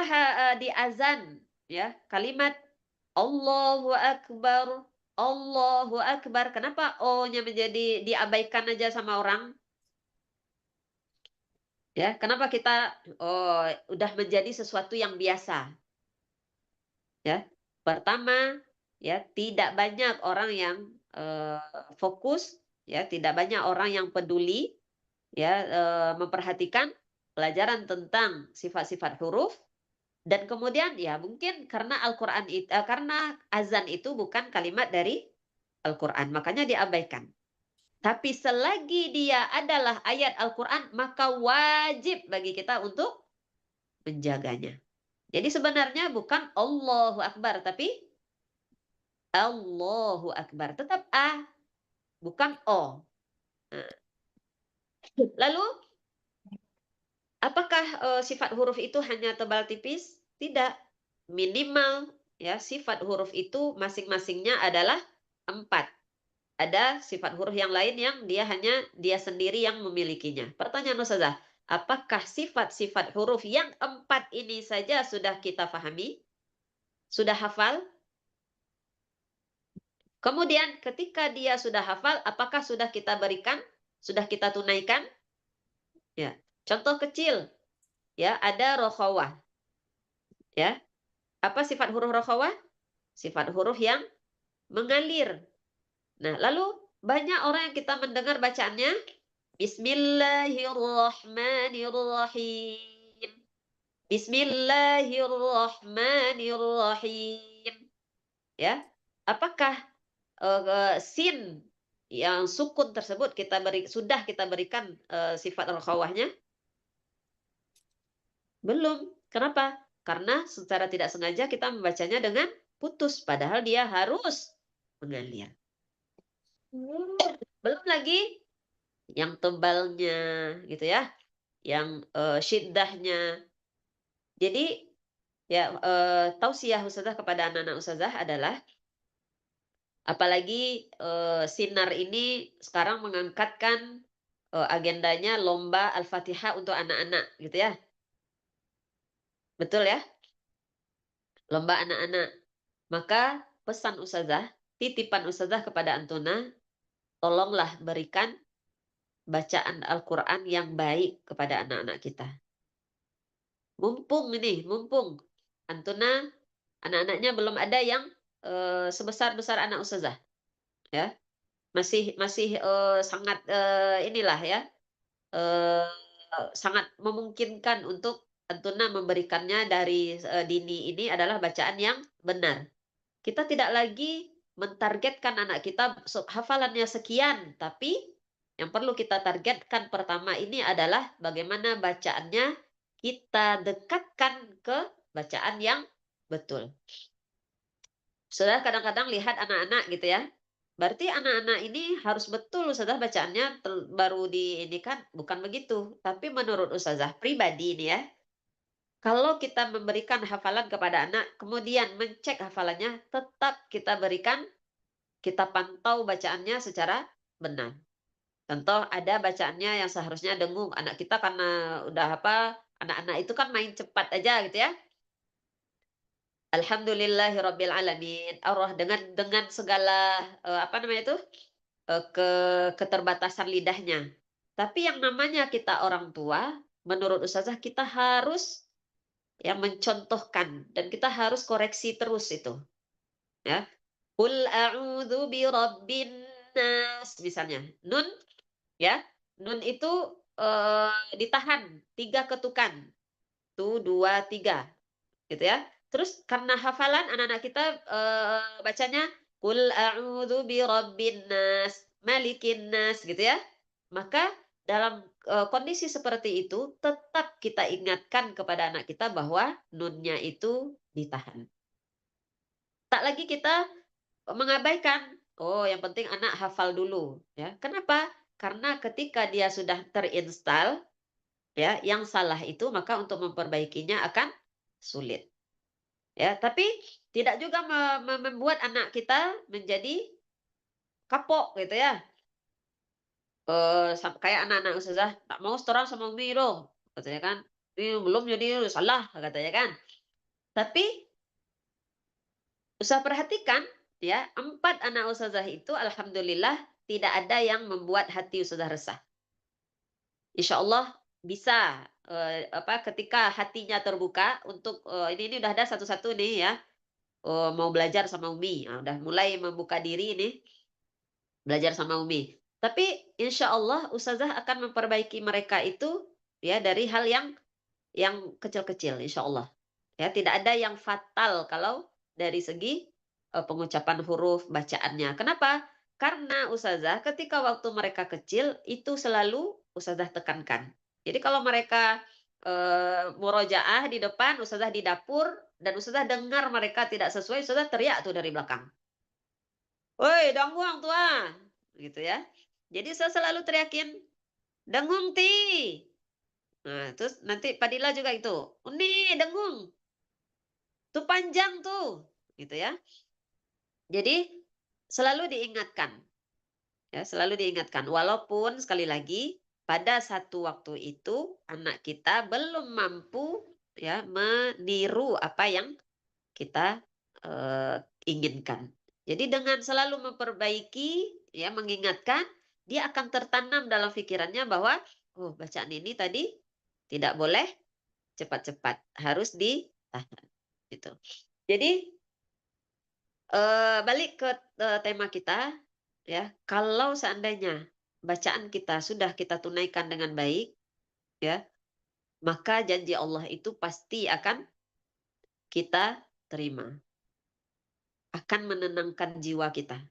di azan ya kalimat Allahu Akbar, Allahu Akbar, kenapa O-nya menjadi diabaikan aja sama orang? Ya, kenapa kita udah menjadi sesuatu yang biasa? Ya, pertama, ya tidak banyak orang yang fokus, ya tidak banyak orang yang peduli, ya memperhatikan pelajaran tentang sifat-sifat huruf, dan kemudian ya mungkin karena Al-Quran karena azan itu bukan kalimat dari Al-Quran, makanya diabaikan. Tapi selagi dia adalah ayat Al-Quran, maka wajib bagi kita untuk menjaganya. Jadi sebenarnya bukan Allahu Akbar, tapi Allahu Akbar. Tetap A, bukan O. Nah. Lalu, apakah sifat huruf itu hanya tebal tipis? Tidak. Minimal ya sifat huruf itu masing-masingnya adalah 4. Ada sifat huruf yang lain yang dia sendiri yang memilikinya. Pertanyaan Ustazah, apakah sifat-sifat huruf yang 4 ini saja sudah kita pahami? Sudah hafal? Kemudian ketika dia sudah hafal, apakah sudah kita berikan? Sudah kita tunaikan? Ya. Contoh kecil. Ya, ada rokhawah. Ya. Apa sifat huruf rokhawah? Sifat huruf yang mengalir. Nah, lalu banyak orang yang kita mendengar bacaannya Bismillahirrahmanirrahim. Bismillahirrahmanirrahim. Ya. Apakah sin yang sukun tersebut sudah kita berikan sifat rokhawahnya? Belum. Kenapa? Karena secara tidak sengaja kita membacanya dengan putus, padahal dia harus mengalir. Belum lagi yang tebalnya gitu ya, yang syiddahnya. Jadi ya tausiah Ustazah kepada anak-anak Ustazah adalah apalagi sinar ini sekarang mengangkatkan agendanya lomba Al-Fatihah untuk anak-anak gitu ya. Betul ya? Lomba anak-anak. Maka pesan Ustazah, titipan Ustazah kepada Antuna, tolonglah berikan bacaan Al-Quran yang baik kepada anak-anak kita. Mumpung Antuna anak-anaknya belum ada yang sebesar-besar anak Ustazah. Ya. Masih sangat inilah ya. Sangat memungkinkan untuk Antuna memberikannya dari dini ini adalah bacaan yang benar. Kita tidak lagi mentargetkan anak kita hafalannya sekian, tapi yang perlu kita targetkan pertama ini adalah bagaimana bacaannya kita dekatkan ke bacaan yang betul. Ustazah kadang-kadang lihat anak-anak gitu ya. Berarti anak-anak ini harus betul Ustazah bacaannya baru di ini kan, bukan begitu. Tapi menurut Ustazah pribadi nih ya, kalau kita memberikan hafalan kepada anak, kemudian mencek hafalannya, tetap kita pantau bacaannya secara benar. Contoh ada bacaannya yang seharusnya dengung, anak kita karena udah apa, anak-anak itu kan main cepat aja gitu ya. Alhamdulillahirabbil alamin. Allah dengan segala apa namanya itu? Keterbatasan lidahnya. Tapi yang namanya kita orang tua, menurut Ustazah kita harus yang mencontohkan dan kita harus koreksi terus itu, ya. Qul a'udzu birabbin nas misalnya. Nun ya. Nun itu ditahan 3 ketukan. 1, 2, 3 gitu ya. Terus karena hafalan anak-anak kita bacanya qul a'udzu birabbin nas, malikin nas gitu ya. Maka dalam kondisi seperti itu tetap kita ingatkan kepada anak kita bahwa nunnya itu ditahan. Tak lagi kita mengabaikan. Oh, yang penting anak hafal dulu ya. Kenapa? Karena ketika dia sudah terinstal ya, yang salah itu maka untuk memperbaikinya akan sulit. Ya, tapi tidak juga membuat anak kita menjadi kapok gitu ya. Kayak anak-anak Ustazah, "Tak mau setoran sama Umi dong," katanya kan. "Ini belum jadi salah," katanya kan. Tapi Ustazah perhatikan ya, 4 anak Ustazah itu alhamdulillah tidak ada yang membuat hati Ustazah resah. Insya Allah bisa, ketika hatinya terbuka untuk, ini udah ada satu-satu nih ya. Mau belajar sama Umi, udah mulai membuka diri ini, belajar sama Umi. Tapi insya Allah Ustazah akan memperbaiki mereka itu ya dari hal yang kecil-kecil insya Allah. Ya, tidak ada yang fatal kalau dari segi pengucapan huruf, bacaannya. Kenapa? Karena Ustazah ketika waktu mereka kecil itu selalu Ustazah tekankan. Jadi kalau mereka murojaah di depan, Ustazah di dapur, dan Ustazah dengar mereka tidak sesuai, Ustazah teriak tuh dari belakang. "Woi, danguang tua!" Gitu ya. Jadi saya selalu teriakin, "Dengung ti!" Nah, terus nanti Padilla juga itu, "Uni, dengung! Tuh panjang tuh!" Gitu ya. Jadi selalu diingatkan, ya, selalu diingatkan. Walaupun sekali lagi pada satu waktu itu anak kita belum mampu ya meniru apa yang kita inginkan. Jadi dengan selalu memperbaiki, ya mengingatkan, dia akan tertanam dalam pikirannya bahwa, oh bacaan ini tadi tidak boleh cepat-cepat, harus ditahan. Gitu. Jadi balik ke tema kita, ya. Kalau seandainya bacaan kita sudah kita tunaikan dengan baik, ya, maka janji Allah itu pasti akan kita terima. Akan menenangkan jiwa kita.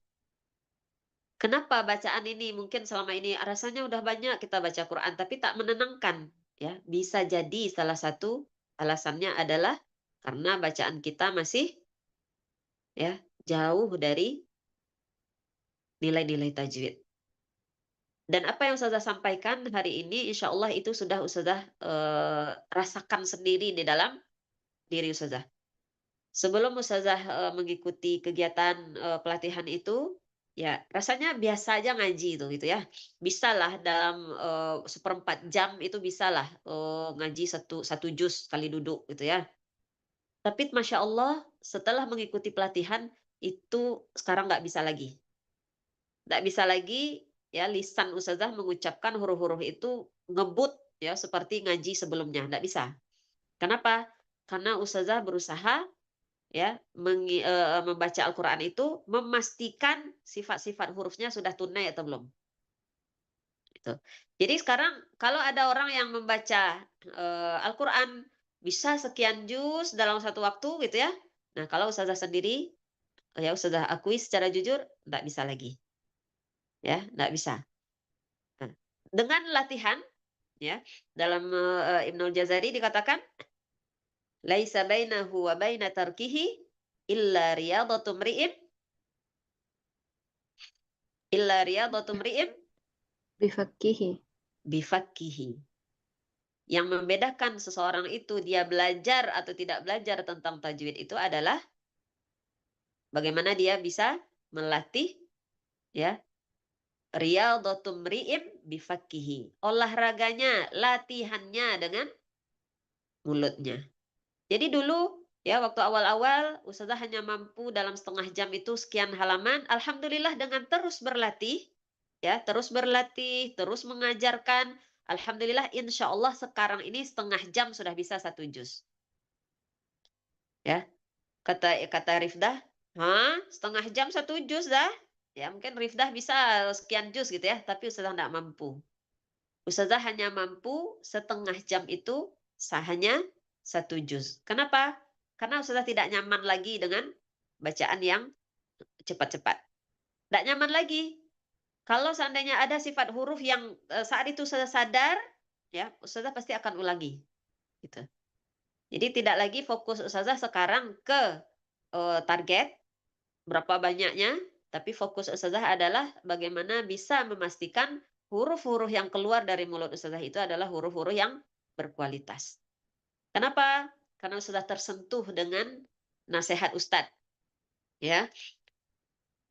Kenapa bacaan ini mungkin selama ini rasanya udah banyak kita baca Quran tapi tak menenangkan, ya. Bisa jadi salah satu alasannya adalah karena bacaan kita masih ya jauh dari nilai-nilai tajwid. Dan apa yang Ustazah sampaikan hari ini insya Allah itu sudah Ustazah rasakan sendiri di dalam diri Ustazah. Sebelum Ustazah mengikuti kegiatan pelatihan itu, ya rasanya biasa aja ngaji itu gitu ya. Bisalah dalam 1/4 jam itu bisalah ngaji satu juz sekali duduk gitu ya. Tapi Masya Allah setelah mengikuti pelatihan itu sekarang nggak bisa lagi. Nggak bisa lagi ya lisan Ustazah mengucapkan huruf-huruf itu ngebut ya seperti ngaji sebelumnya, nggak bisa. Kenapa? Karena Ustazah berusaha ya membaca Al-Qur'an itu memastikan sifat-sifat hurufnya sudah tunai atau belum. Gitu. Jadi sekarang kalau ada orang yang membaca Al-Qur'an bisa sekian juz dalam satu waktu gitu ya. Nah, kalau Ustazah sendiri ya Ustazah akui secara jujur nggak bisa lagi. Ya, nggak bisa. Nah, dengan latihan ya dalam Ibnul Jazari dikatakan laisa bainahu wa baina tarkihi illa riyadatu mri'in Bifakkihi. bifakkihi. Yang membedakan seseorang itu dia belajar atau tidak belajar tentang tajwid itu adalah bagaimana dia bisa melatih ya riyadatu mri'in bifakkihi. Olahraganya, latihannya dengan mulutnya. Jadi dulu ya waktu awal-awal Ustazah hanya mampu dalam setengah jam itu sekian halaman. Alhamdulillah dengan terus berlatih ya, terus berlatih, terus mengajarkan. Alhamdulillah insya Allah sekarang ini setengah jam sudah bisa 1 juz. Ya, kata Rifdah, setengah jam 1 juz dah. Ya mungkin Rifdah bisa sekian juz gitu ya, tapi Ustazah tidak mampu. Ustazah hanya mampu setengah jam itu hanya 1 juz. Kenapa? Karena Ustazah tidak nyaman lagi dengan bacaan yang cepat-cepat. Tidak nyaman lagi. Kalau seandainya ada sifat huruf yang saat itu Ustazah sadar, ya Ustazah pasti akan ulangi. Gitu. Jadi tidak lagi fokus Ustazah sekarang ke target, berapa banyaknya, tapi fokus Ustazah adalah bagaimana bisa memastikan huruf-huruf yang keluar dari mulut Ustazah itu adalah huruf-huruf yang berkualitas. Kenapa? Karena Ustazah tersentuh dengan nasihat Ustadz. Ya,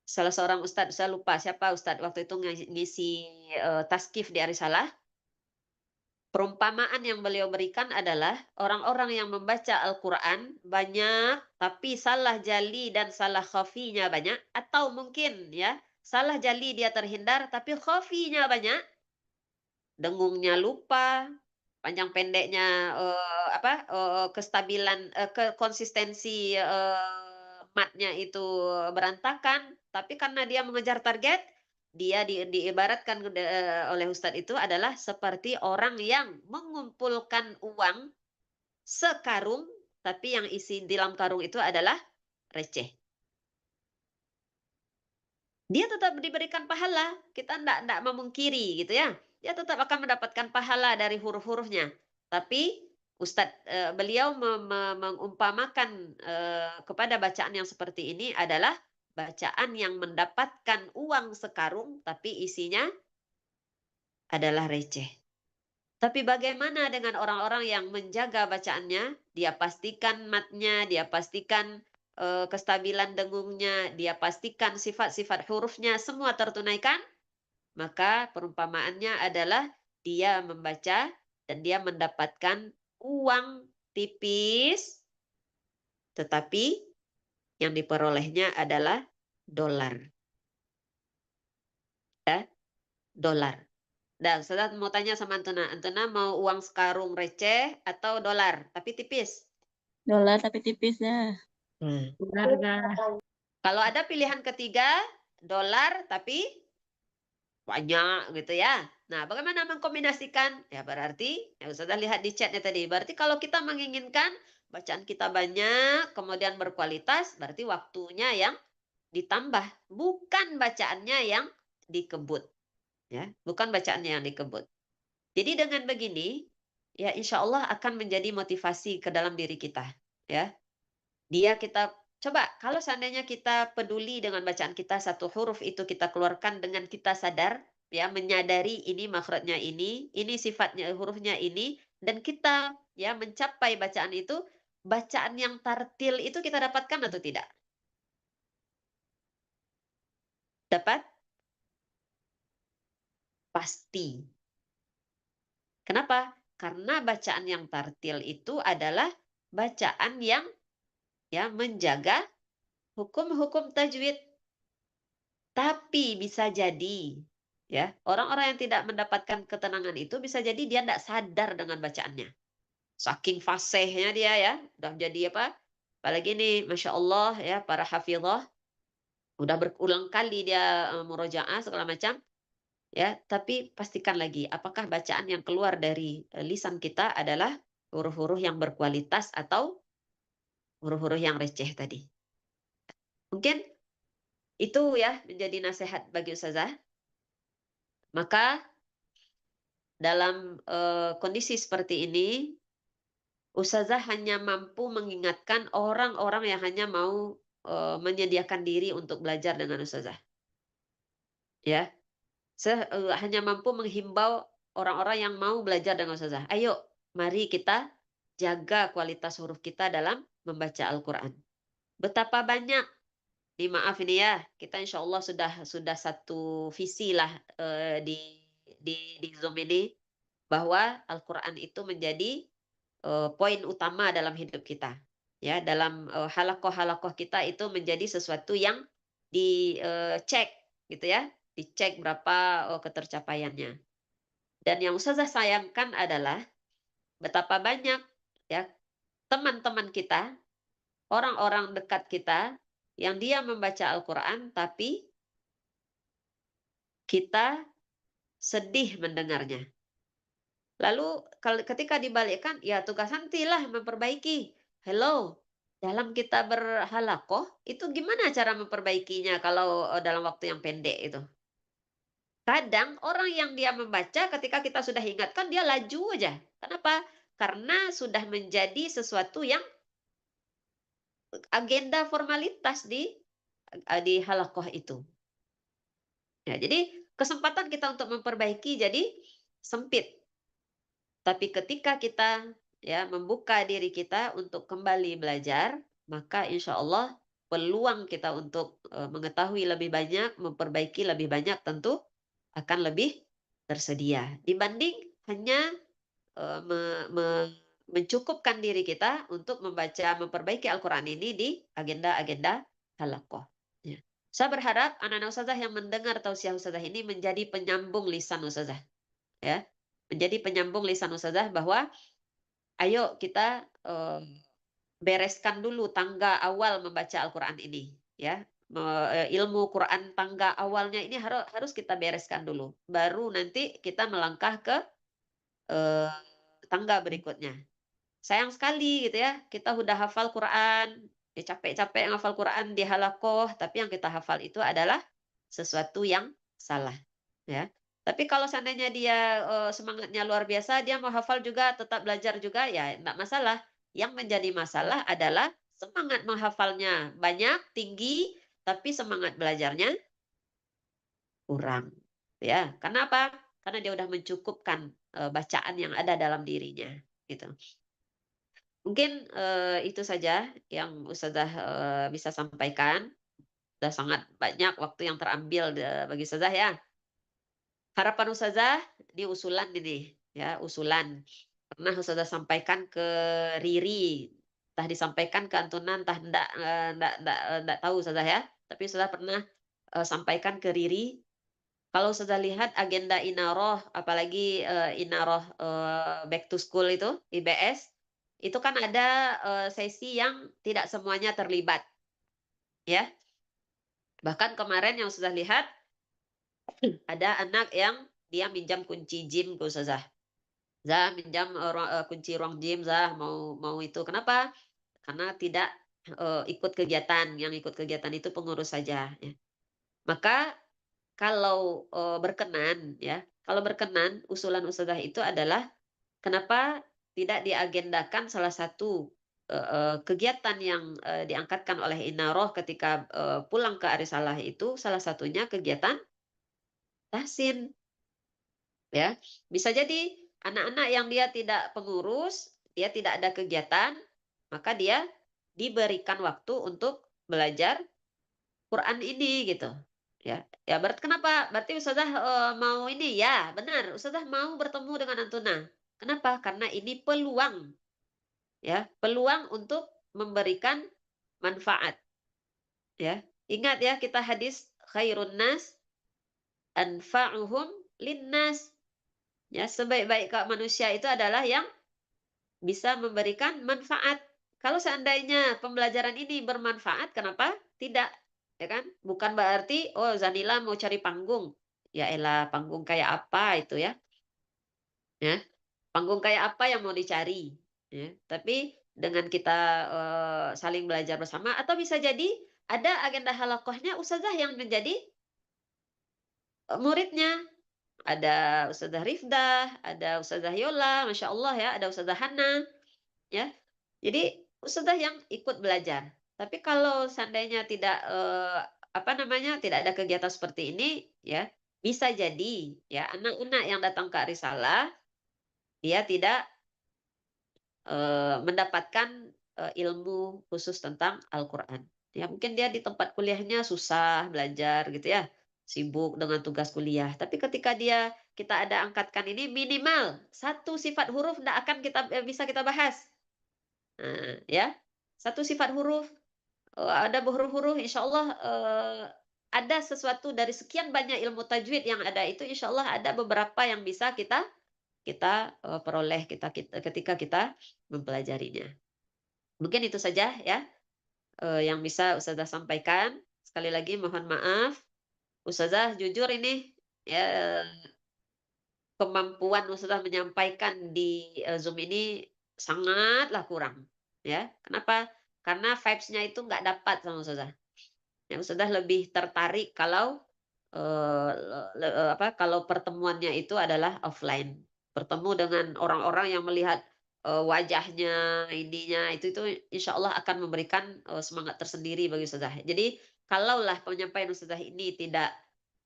salah seorang Ustadz, saya lupa siapa Ustadz waktu itu ngisi taskif di Arisalah. Perumpamaan yang beliau berikan adalah orang-orang yang membaca Al-Quran banyak, tapi salah jali dan salah khafinya banyak, atau mungkin ya salah jali dia terhindar, tapi khafinya banyak, dengungnya lupa, panjang pendeknya kestabilan konsistensi matnya itu berantakan, tapi karena dia mengejar target, dia diibaratkan oleh Ustadz itu adalah seperti orang yang mengumpulkan uang sekarung, tapi yang isi di dalam karung itu adalah receh. Dia tetap diberikan pahala, kita tidak memungkiri gitu ya. Dia tetap akan mendapatkan pahala dari huruf-hurufnya. Tapi Ustadz beliau mengumpamakan kepada bacaan yang seperti ini adalah bacaan yang mendapatkan uang sekarung tapi isinya adalah receh. Tapi bagaimana dengan orang-orang yang menjaga bacaannya? Dia pastikan matnya, dia pastikan kestabilan dengungnya, dia pastikan sifat-sifat hurufnya semua tertunaikan. Maka perumpamaannya adalah dia membaca dan dia mendapatkan uang tipis, tetapi yang diperolehnya adalah dolar. Ya, dolar. Dan saya mau tanya sama Antuna. Antuna mau uang sekarung receh atau dolar tapi tipis? Dolar tapi tipis ya. Kalau ada pilihan ketiga, dolar tapi banyak gitu ya. Nah, bagaimana mengkombinasikan? Ya berarti, ya sudah lihat di chatnya tadi. Berarti kalau kita menginginkan bacaan kita banyak, kemudian berkualitas, berarti waktunya yang ditambah. Bukan bacaannya yang dikebut. Ya, bukan bacaannya yang dikebut. Jadi dengan begini, ya insya Allah akan menjadi motivasi ke dalam diri kita. Ya, kita coba kalau seandainya kita peduli dengan bacaan kita, satu huruf itu kita keluarkan dengan kita sadar, ya menyadari ini makhrajnya ini sifatnya hurufnya ini, dan kita ya mencapai bacaan itu, bacaan yang tartil itu kita dapatkan atau tidak? Dapat? Pasti. Kenapa? Karena bacaan yang tartil itu adalah bacaan yang ya menjaga hukum-hukum tajwid. Tapi bisa jadi ya, orang-orang yang tidak mendapatkan ketenangan itu bisa jadi dia tidak sadar dengan bacaannya. Saking fasihnya dia ya, udah jadi apa? Apalagi ini Masya Allah ya, para hafizah udah berulang kali dia murojaah segala macam. Ya, tapi pastikan lagi apakah bacaan yang keluar dari lisan kita adalah huruf-huruf yang berkualitas atau huruf-huruf yang receh tadi. Mungkin itu ya menjadi nasihat bagi Ustazah. Maka dalam kondisi seperti ini, Ustazah hanya mampu mengingatkan orang-orang yang hanya mau menyediakan diri untuk belajar dengan ustazah. Ya, saya hanya mampu menghimbau orang-orang yang mau belajar dengan ustazah. Ayo, mari kita jaga kualitas huruf kita dalam membaca Al-Quran. Betapa banyak, maaf ini ya, kita insya Allah sudah satu visi lah di Zoom ini, bahwa Al-Quran itu menjadi poin utama dalam hidup kita. Ya, dalam halakoh-halakoh kita itu menjadi sesuatu yang dicek, gitu ya, dicek berapa ketercapaiannya. Dan yang ustazah sayangkan adalah betapa banyak ya teman-teman kita, orang-orang dekat kita yang dia membaca Al-Quran tapi kita sedih mendengarnya. Lalu ketika dibalikkan, ya tugas antilah memperbaiki. Hello, dalam kita berhalakoh, itu gimana cara memperbaikinya kalau dalam waktu yang pendek itu? Kadang orang yang dia membaca ketika kita sudah ingatkan, dia laju aja. Kenapa? Karena sudah menjadi sesuatu yang agenda formalitas di halakoh itu. Ya, jadi kesempatan kita untuk memperbaiki jadi sempit. Tapi ketika kita ya membuka diri kita untuk kembali belajar, maka insya Allah peluang kita untuk mengetahui lebih banyak, memperbaiki lebih banyak tentu akan lebih tersedia dibanding hanya mencukupkan diri kita untuk membaca, memperbaiki Al-Quran ini di agenda-agenda halakoh. Ya. Saya berharap anak-anak ustazah yang mendengar tausiah ustazah ini menjadi penyambung lisan ustazah. Ya, menjadi penyambung lisan ustazah bahwa ayo kita bereskan dulu tangga awal membaca Al-Quran ini, ya. Ilmu Quran tangga awalnya ini harus kita bereskan dulu, baru nanti kita melangkah ke tangga berikutnya. Sayang sekali gitu ya, kita udah hafal Quran, capek-capek ngafal Quran di halakoh, tapi yang kita hafal itu adalah sesuatu yang salah, ya. Tapi kalau seandainya dia semangatnya luar biasa, dia mau hafal juga, tetap belajar juga, ya enggak masalah. Yang menjadi masalah adalah semangat menghafalnya banyak, tinggi, tapi semangat belajarnya kurang. Ya, kenapa? Karena dia udah mencukupkan bacaan yang ada dalam dirinya, gitu. Mungkin itu saja yang Ustazah bisa sampaikan. Sudah sangat banyak waktu yang terambil bagi Ustazah ya. Harapan Ustazah di usulan ini, ya usulan. Pernah Ustazah sampaikan ke Riri, entah disampaikan ke Antunan, entah enggak tahu Ustazah ya. Tapi Ustazah pernah sampaikan ke Riri, kalau Ustazah lihat agenda Inaroh, apalagi Inaroh back to school itu, IBS, itu kan ada sesi yang tidak semuanya terlibat. Ya. Bahkan kemarin yang Ustazah lihat, ada anak yang dia minjam kunci gym ke Ustazah. Zah minjam kunci ruang gym, Zah mau itu. Kenapa? Karena tidak ikut kegiatan. Yang ikut kegiatan itu pengurus saja. Ya. Maka kalau berkenan, ya, kalau berkenan usulan Ustazah itu adalah kenapa tidak diagendakan salah satu kegiatan yang diangkatkan oleh Inaroh ketika pulang ke Arisalah itu salah satunya kegiatan tahsin. Ya, bisa jadi anak-anak yang dia tidak pengurus, dia tidak ada kegiatan, maka dia diberikan waktu untuk belajar Quran ini gitu. Ya, ya berarti kenapa? Berarti Ustazah mau ini ya, benar. Ustazah mau bertemu dengan Antuna. Kenapa? Karena ini peluang. Ya, peluang untuk memberikan manfaat. Ya, ingat ya kita hadis khairun nas anfa'uhum linnas. Ya, sebaik-baik manusia itu adalah yang bisa memberikan manfaat. Kalau seandainya pembelajaran ini bermanfaat, kenapa tidak? Ya kan? Bukan berarti oh Zanila mau cari panggung. Ya elah, panggung kayak apa itu ya? Ya. Panggung kayak apa yang mau dicari? Ya. Tapi dengan kita saling belajar bersama atau bisa jadi ada agenda halakohnya ustazah yang menjadi muridnya. Ada Ustazah Rifdah, ada Ustazah Yola, Masya Allah ya, ada Ustazah Hana, ya. Jadi Ustazah yang ikut belajar. Tapi kalau seandainya tidak tidak ada kegiatan seperti ini, ya bisa jadi ya anak-anak yang datang ke Arisalah dia tidak mendapatkan ilmu khusus tentang Al-Quran. Ya mungkin dia di tempat kuliahnya susah belajar gitu ya, sibuk dengan tugas kuliah. Tapi ketika kita ada angkatkan ini minimal satu sifat huruf tidak akan bisa kita bahas. Nah, ya satu sifat huruf ada huruf-huruf insya Allah ada sesuatu dari sekian banyak ilmu tajwid yang ada itu insya Allah ada beberapa yang bisa kita peroleh ketika kita mempelajarinya. Mungkin itu saja ya yang bisa Ustazah sampaikan. Sekali lagi mohon maaf, Ustazah jujur ini ya kemampuan Ustazah menyampaikan di Zoom ini sangatlah kurang ya. Kenapa? Karena vibes-nya itu nggak dapat sama Ustazah. Yang Ustazah lebih tertarik kalau kalau pertemuannya itu adalah offline. Bertemu dengan orang-orang yang melihat wajahnya, ininya, itu insya Allah akan memberikan semangat tersendiri bagi Ustazah. Jadi kalaulah penyampaian Ustazah ini tidak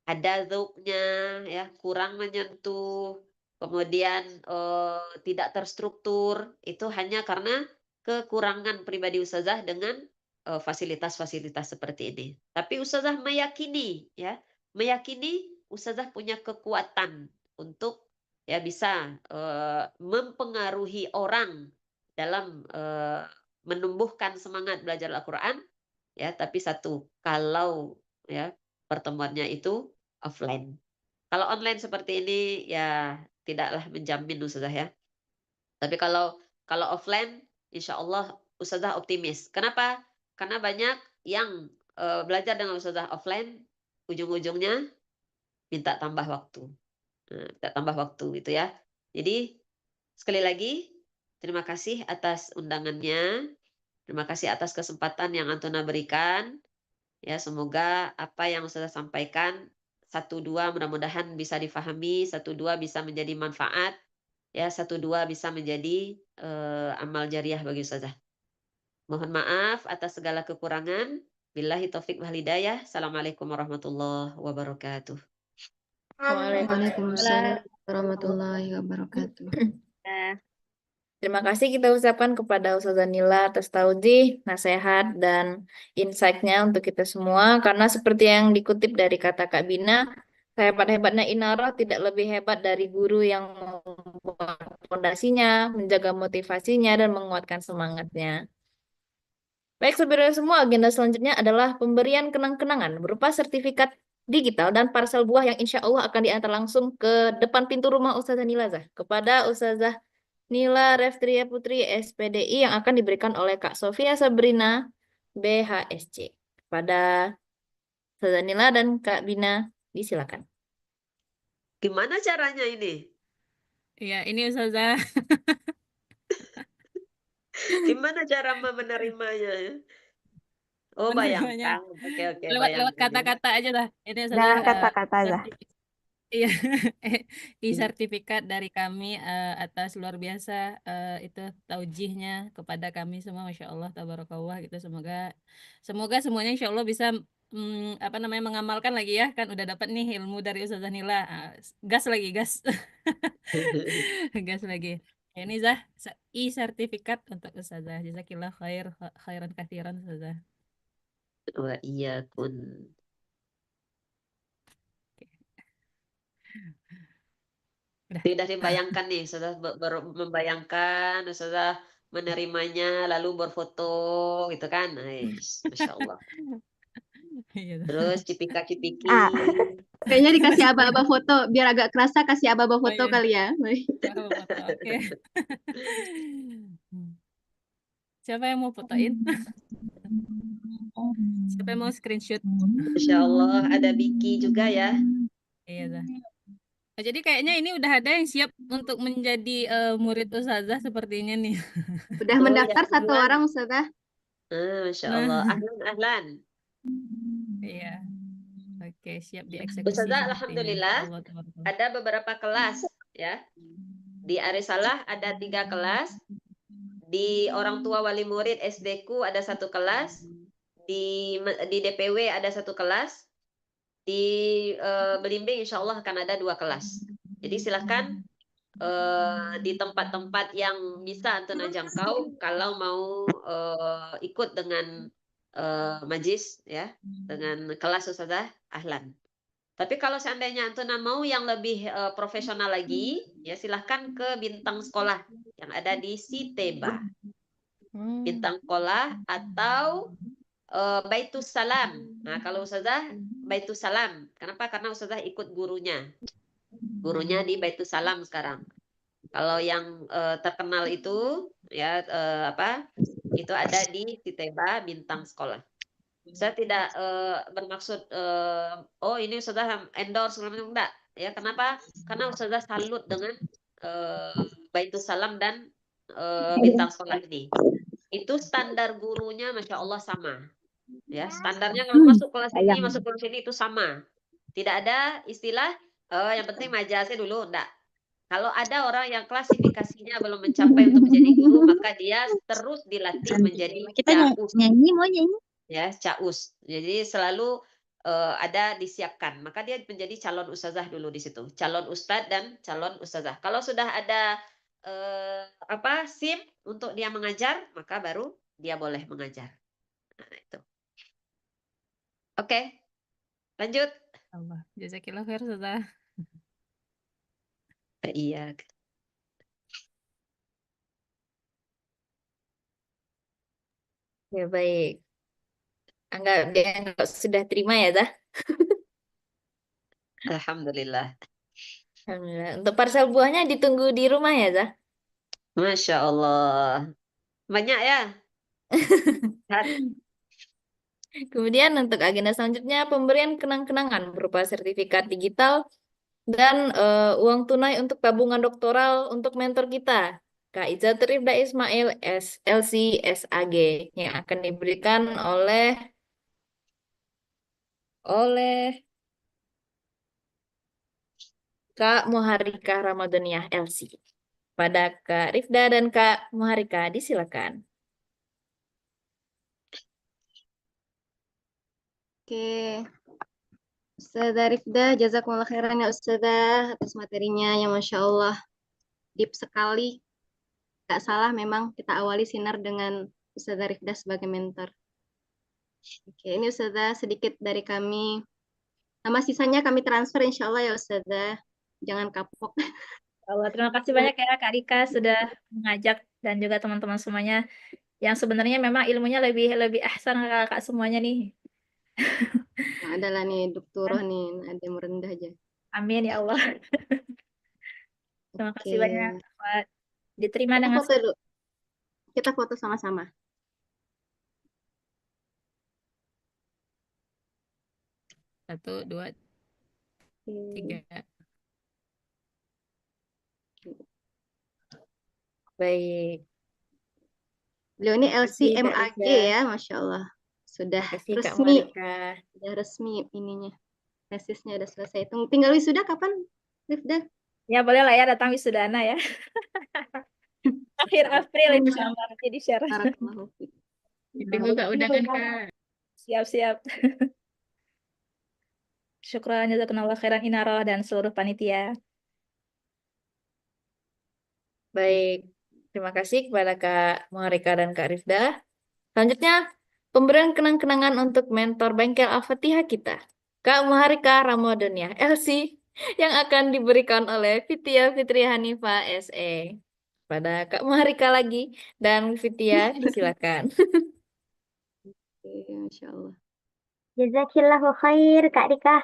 ada dzauqnya, ya kurang menyentuh, kemudian tidak terstruktur, itu hanya karena kekurangan pribadi Ustazah dengan fasilitas-fasilitas seperti ini. Tapi Ustazah meyakini ya, meyakini Ustazah punya kekuatan untuk ya bisa mempengaruhi orang dalam menumbuhkan semangat belajar Al-Qur'an ya, tapi satu, kalau ya pertemuannya itu offline. Kalau online seperti ini ya tidaklah menjamin Ustazah ya. Tapi kalau offline insya Allah Ustazah optimis. Kenapa? Karena banyak yang belajar dengan Ustazah offline ujung-ujungnya minta tambah waktu. Minta tambah waktu gitu ya. Jadi sekali lagi terima kasih atas undangannya. Terima kasih atas kesempatan yang Antona berikan. Ya, semoga apa yang Ustazah sampaikan 1-2 mudah-mudahan bisa difahami, 1-2 bisa menjadi manfaat, ya 1-2 bisa menjadi amal jariah bagi Ustazah. Mohon maaf atas segala kekurangan. Billahi taufik wal hidayah. Assalamualaikum warahmatullahi wabarakatuh. Waalaikumsalam warahmatullahi wabarakatuh. Nah, terima kasih kita ucapkan kepada Ustazah Nila atas taujih, nasihat, dan insight-nya untuk kita semua. Karena seperti yang dikutip dari kata Kak Bina, sehebat-hebatnya Inarah tidak lebih hebat dari guru yang membuat fondasinya, menjaga motivasinya, dan menguatkan semangatnya. Baik, saudara semua, agenda selanjutnya adalah pemberian kenang-kenangan berupa sertifikat digital dan parsel buah yang insya Allah akan diantar langsung ke depan pintu rumah Ustazah Nila kepada Ustazah Nila Reftria Putri SPDI yang akan diberikan oleh Kak Sofia Sabrina BHSC. Kepada Ustazah Nila dan Kak Bina, disilakan. Gimana caranya ini? Ya, ini Ustazah. Gimana cara menerimanya ya? Oh, Menerimanya. bayangkan. Oke, Lewat bayangkan ya. kata-kata aja lah. Ini Ustazah Dengan kata-kata aja. iya, sertifikat dari kami atas luar biasa itu taujihnya kepada kami semua, Masya Allah, tabarakallah gitu. Semoga semuanya Insya Allah bisa mengamalkan lagi ya, kan udah dapat nih ilmu dari Ustazah Nila. Gas lagi, gas. Gas lagi. Ini sertifikat untuk Ustazah. Jazakillah khairan katsiran Ustazah. Wa iyyakum. Tidak dibayangkan nih, sudah baru membayangkan, sudah menerimanya, lalu berfoto gitu kan. Masya Allah. Terus cipika-cipiki. Kayaknya dikasih aba-aba foto, biar agak kerasa kasih aba-aba foto iya. kali ya. Oke. Siapa yang mau fotoin? Siapa yang mau screenshot? Masya Allah, ada Biki juga ya. Iya dah. Jadi kayaknya ini udah ada yang siap untuk menjadi murid Ustazah sepertinya nih. Udah mendaftar ya, satu orang Ustazah. Masya Allah. Ahlan. Iya. Oke, siap dieksekusi. Ustazah, alhamdulillah ada beberapa kelas ya. Di Arisalah ada 3 kelas. Di orang tua wali murid SD ku ada 1 kelas. di DPW ada 1 kelas, di Belimbing insya Allah akan ada 2 kelas. Jadi silahkan di tempat-tempat yang bisa Antuna jangkau kalau mau ikut dengan majlis ya, dengan kelas ustazah, ahlan. Tapi kalau seandainya Antuna mau yang lebih profesional lagi, ya silahkan ke Bintang Sekolah yang ada di Siteba. Bintang Sekolah atau Baitus Salam. Nah, kalau ustazah Baitus Salam. Kenapa? Karena ustazah ikut gurunya. Gurunya di Baitus Salam sekarang. Kalau yang terkenal itu ya itu ada di Siteba Bintang Sekolah. Saya tidak bermaksud oh ini Ustazah endorse enggak ya. Kenapa? Karena Ustazah salut dengan Baitus Salam dan Bintang Sekolah ini. Itu standar gurunya Masya Allah sama. Ya, standarnya kalau masuk kelas ini, masuk kelas ini itu sama. Tidak ada istilah yang penting majasnya dulu, enggak. Kalau ada orang yang klasifikasinya belum mencapai untuk menjadi guru, maka dia terus dilatih menjadi caus. Mau nyanyi? Ya, caus. Jadi selalu ada disiapkan. Maka dia menjadi calon ustazah dulu di situ. Calon ustadz dan calon ustazah. Kalau sudah ada SIM untuk dia mengajar, maka baru dia boleh mengajar. Nah, itu. Oke. Lanjut. Allah. Jazakillah khair, Ustazah. Iya. Ya, dia anggap sudah terima ya, Zah? Alhamdulillah. Alhamdulillah. Untuk parsel buahnya ditunggu di rumah ya, Zah? Masya Allah. Banyak ya? Kemudian untuk agenda selanjutnya pemberian kenang-kenangan berupa sertifikat digital dan uang tunai untuk tabungan doktoral untuk mentor kita, Kak Izzatur Rifda Ismail SLC SAG, yang akan diberikan oleh Kak Muharika Ramadhaniah LC. Pada Kak Rifda dan Kak Muharika, disilakan. Oke. Ustazah Rifda, jazakumullah khairan ya Ustazah atas materinya yang Masya Allah deep sekali. Gak salah memang kita awali sinar dengan Ustazah Rifda sebagai mentor. Oke, ini Ustazah sedikit dari kami. Nama sisanya kami transfer insya Allah ya Ustazah. Jangan kapok. Allah, terima kasih banyak ya Kak Rika sudah mengajak dan juga teman-teman semuanya yang sebenarnya memang ilmunya lebih ahsan kakak semuanya nih. Nah, adalah nih doktorah nih, ada yang merendah aja. Amin ya Allah. Terima kasih banyak Pak. Diterima Kita dengan foto dulu. Kita foto sama-sama. Satu, dua, tiga. Baik. Beliau ini Kasih, Kak LCMAG Rifda. ya, Masya Allah. Sudah Kasih, Kak resmi. Muharika. Sudah resmi ininya. Tesisnya udah selesai. Tinggal wisuda kapan, Rifda? Ya boleh lah ya datang wisudana ya. Akhir April insya Allah nanti di-share. Barakallahu fiik. Ditunggu Kak udahan Kak. Siap-siap. Syukran jazakallahu khairan inaroh dan seluruh panitia. Baik. Terima kasih kepada Kak Muharika dan Kak Rifda. Selanjutnya, pemberian kenang-kenangan untuk mentor bengkel Al-Fatihah kita, Kak Muharika Ramadhaniah LC, yang akan diberikan oleh Fitia Fitri Hanifah SE. Pada Kak Muharika lagi, dan Fitia disilakan. Oke, Masya Allah. Jazakillahu khair Kak Rika.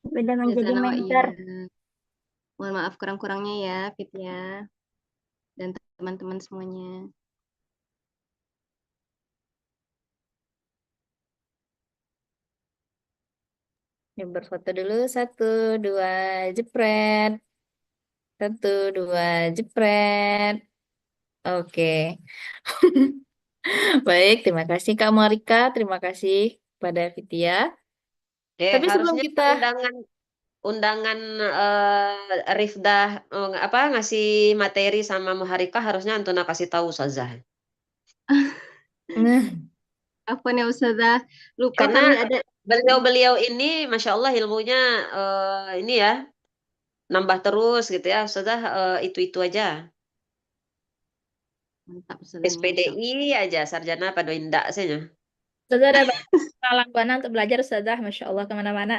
Sudah menjadi Jazana wa mentor. iya. Mohon maaf kurang-kurangnya ya, Fitya. Dan teman-teman semuanya. Ini berfoto dulu, 1, 2, jepret. 1, 2, jepret. Oke. Baik, terima kasih Kak Muharika, terima kasih pada Fitia. Tapi sebelum Harusnya kita undangan Rifda ngasih materi sama Muharika harusnya Antuna kasih tahu Ustazah. Nah, Afwan ya Ustazah, lupa Karena kami ada. beliau-beliau ini, Masya Allah ilmunya ini ya, nambah terus gitu ya. Ustazah itu-itu aja. Mantap Ustazah, Masya Allah. SPDI aja, sarjana pada indak saja. Ustazah ada banyak pengalaman buana untuk belajar Ustazah, Masya Allah kemana-mana.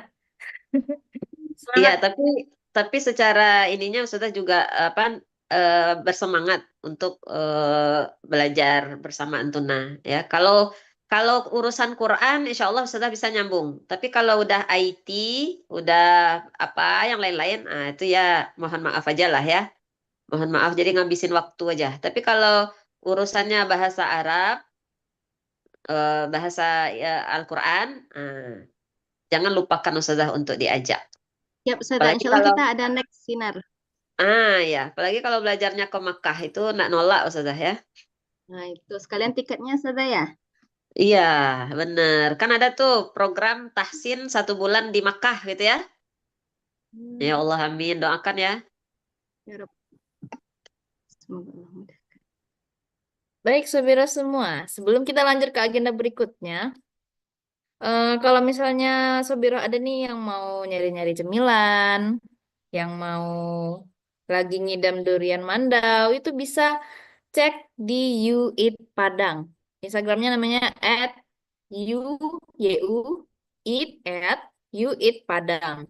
Iya, Semangat. tapi secara ininya Ustazah juga apa bersemangat untuk belajar bersama Antuna ya. Kalau urusan Quran, insya Allah Ustazah bisa nyambung. Tapi kalau udah IT, udah apa yang lain-lain, itu ya mohon maaf aja lah ya. Mohon maaf, jadi ngabisin waktu aja. Tapi kalau urusannya bahasa Arab, bahasa ya, Al-Quran, jangan lupakan Ustazah untuk diajak. Siap Ustazah, Apalagi insya Allah kalau kita ada next sinar. ya, apalagi kalau belajarnya ke Mekah itu nak nolak Ustazah ya. Nah itu sekalian tiketnya Ustazah ya. Iya, bener. Kan ada tuh program tahsin 1 bulan di Mekah gitu ya. Ya Allah, amin. Doakan ya. Ya Rabb. Semoga Allah mudah. Baik, saudara semua. Sebelum kita lanjut ke agenda berikutnya, kalau misalnya Sobiro ada nih yang mau nyari-nyari cemilan, yang mau lagi ngidam durian mandau, itu bisa cek di You Eat Padang. Instagramnya namanya @you_eat@you_eat_padang.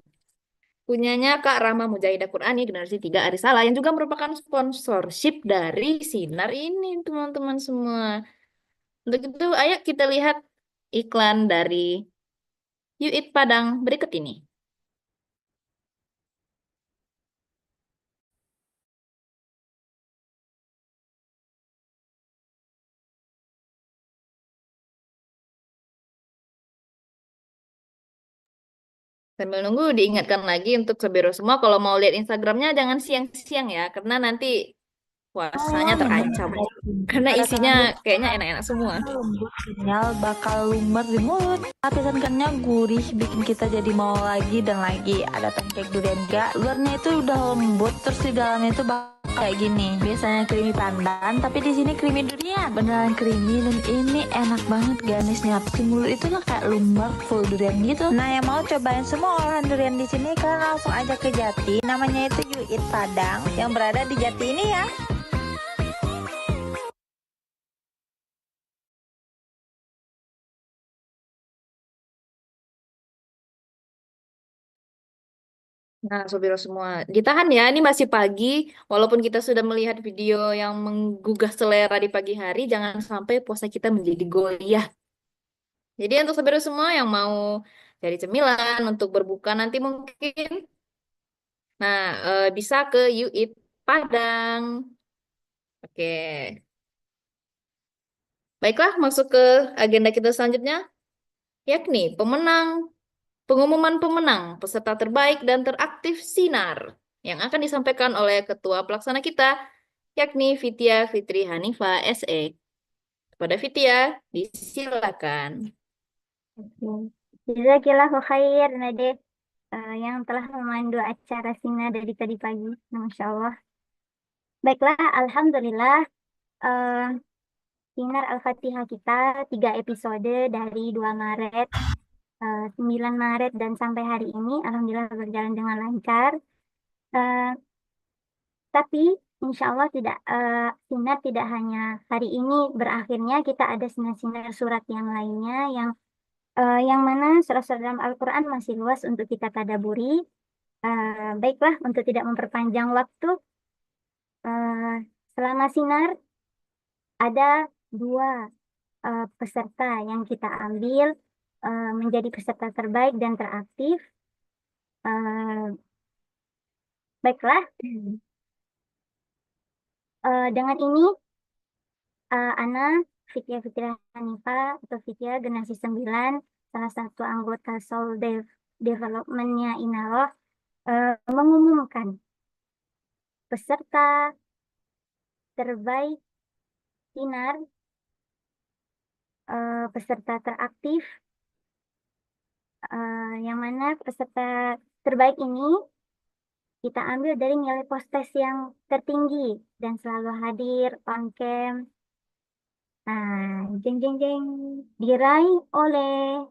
Punyanya Kak Rahma Mujahidah Qurani generasi 3 Arisala yang juga merupakan sponsorship dari Sinar ini, teman-teman semua. Untuk itu, ayo kita lihat iklan dari You Eat Padang berikut ini. Sambil nunggu diingatkan lagi untuk Sobiro semua kalau mau lihat Instagramnya jangan siang-siang ya, karena nanti puasanya terancam. Karena isinya kayaknya enak-enak semua. Lembut, kenyal, bakal lumer di mulut. Lapisan gurih, bikin kita jadi mau lagi dan lagi. Ada pancake durian juga. Luarnya itu udah lembut, terus di dalamnya itu bakal kayak gini. Biasanya creamy pandan, tapi di sini creamy durian. Beneran creamy dan ini enak banget ganisnya. Di mulut itu lah kayak lumer full durian gitu. Nah, yang mau cobain semua olahan durian di sini, kalian langsung aja ke Jati. Namanya itu You Eat Padang yang berada di Jati ini ya. Nah, Sobiro semua, ditahan ya, ini masih pagi. Walaupun kita sudah melihat video yang menggugah selera di pagi hari, jangan sampai puasa kita menjadi goyah. Jadi untuk Sobiro semua yang mau cari cemilan untuk berbuka nanti mungkin, nah bisa ke You Eat Padang. Oke. Baiklah, masuk ke agenda kita selanjutnya, yakni pengumuman pemenang peserta terbaik dan teraktif Sinar yang akan disampaikan oleh Ketua Pelaksana kita, yakni Vidya Fitri Hanifa SE. Kepada Vidya, disilakan. Jazakillahu khair Nade yang telah memandu acara Sinar dari tadi pagi. Masya Allah. Baiklah, Alhamdulillah. Sinar Al-Fatihah kita 3 episode dari 2 Maret, 9 Maret dan sampai hari ini Alhamdulillah berjalan dengan lancar. Tapi insya Allah Sinar tidak hanya hari ini berakhirnya, kita ada sinar-sinar surat yang lainnya yang mana surat-surat dalam Al-Quran masih luas untuk kita tadaburi. Baiklah, untuk tidak memperpanjang waktu, selama Sinar ada 2 peserta yang kita ambil menjadi peserta terbaik dan teraktif. Baiklah, dengan ini Ana Vidya Fitri Hanifa atau Vidya generasi 9, salah satu anggota Soul Development-nya Inaroh, mengumumkan peserta terbaik Sinar, peserta teraktif, yang mana peserta terbaik ini kita ambil dari nilai postes yang tertinggi dan selalu hadir on cam. Jeng jeng jeng. diraih oleh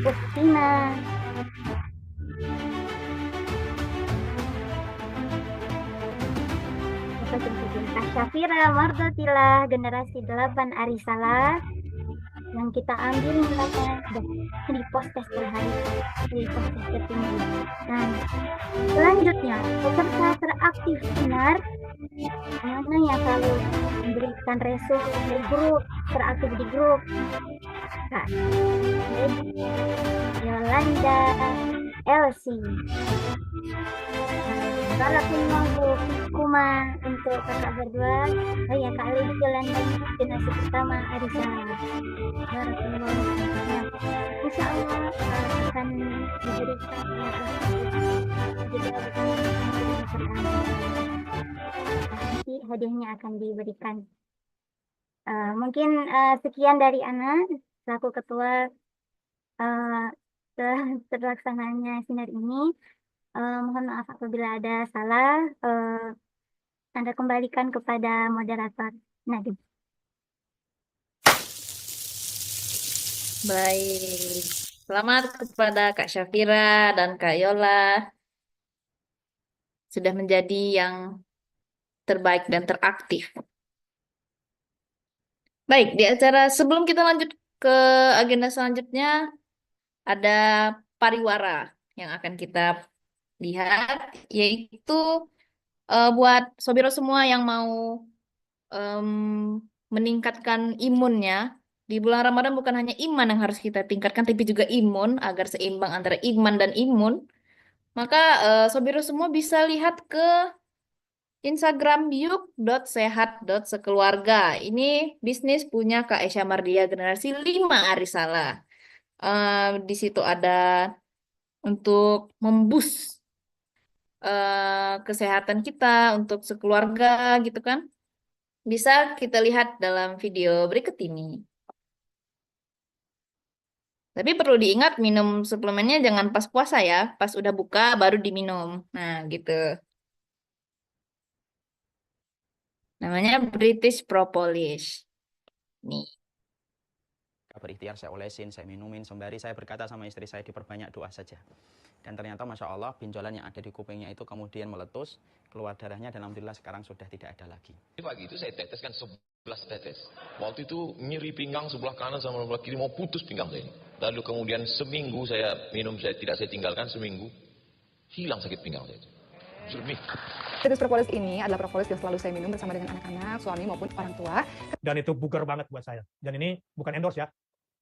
Uktina Syafira Mardotilah generasi 8 Arisalah yang kita ambil nilainya di pos tes per hari, di pos tes tertinggi. Nah, selanjutnya peserta teraktif sinar mana yang selalu memberikan resume di grup, teraktif di grup. Kak Yolanda Elsie. Barakallahu fikuma untuk kakak berdua. Oh ya, Kak Lady Yolanda generasi pertama Arisa. Barakallahu fikum. Insya Allah akan diberikan juga nanti hadiahnya akan diberikan. Mungkin sekian dari Ana selaku ketua terlaksananya sinar ini. Mohon maaf apabila ada salah. Anda kembalikan kepada moderator Nadim. Baik. Selamat kepada Kak Syafira dan Kak Yola. Sudah menjadi yang terbaik dan teraktif. Baik, di acara sebelum kita lanjut ke agenda selanjutnya, ada pariwara yang akan kita lihat, yaitu buat Sobiro semua yang mau meningkatkan imunnya. Di bulan Ramadan bukan hanya iman yang harus kita tingkatkan, tapi juga imun, agar seimbang antara iman dan imun. Maka Sobiro semua bisa lihat ke Instagram yuk.sehat.sekeluarga. Ini bisnis punya Kak Esya Mardia generasi 5 Arisalah. Di situ ada untuk memboost kesehatan kita untuk sekeluarga gitu kan. Bisa kita lihat dalam video berikut ini. Tapi perlu diingat minum suplemennya jangan pas puasa ya. Pas udah buka baru diminum. Nah gitu. Namanya British Propolis. Nih. Berikhtiar saya olesin, saya minumin, sembari saya berkata sama istri saya diperbanyak doa saja. Dan ternyata Masya Allah benjolan yang ada di kupingnya itu kemudian meletus, keluar darahnya dan Alhamdulillah sekarang sudah tidak ada lagi. Pagi itu saya teteskan 11 tetes. Waktu itu nyeri pinggang sebelah kanan sama sebelah kiri, mau putus pinggang saya ini. Lalu kemudian seminggu saya minum, saya tinggalkan seminggu, hilang sakit pinggang saya. British Propolis ini adalah propolis yang selalu saya minum bersama dengan anak-anak, suami maupun orang tua. Dan itu bugar banget buat saya. Dan ini bukan endorse ya,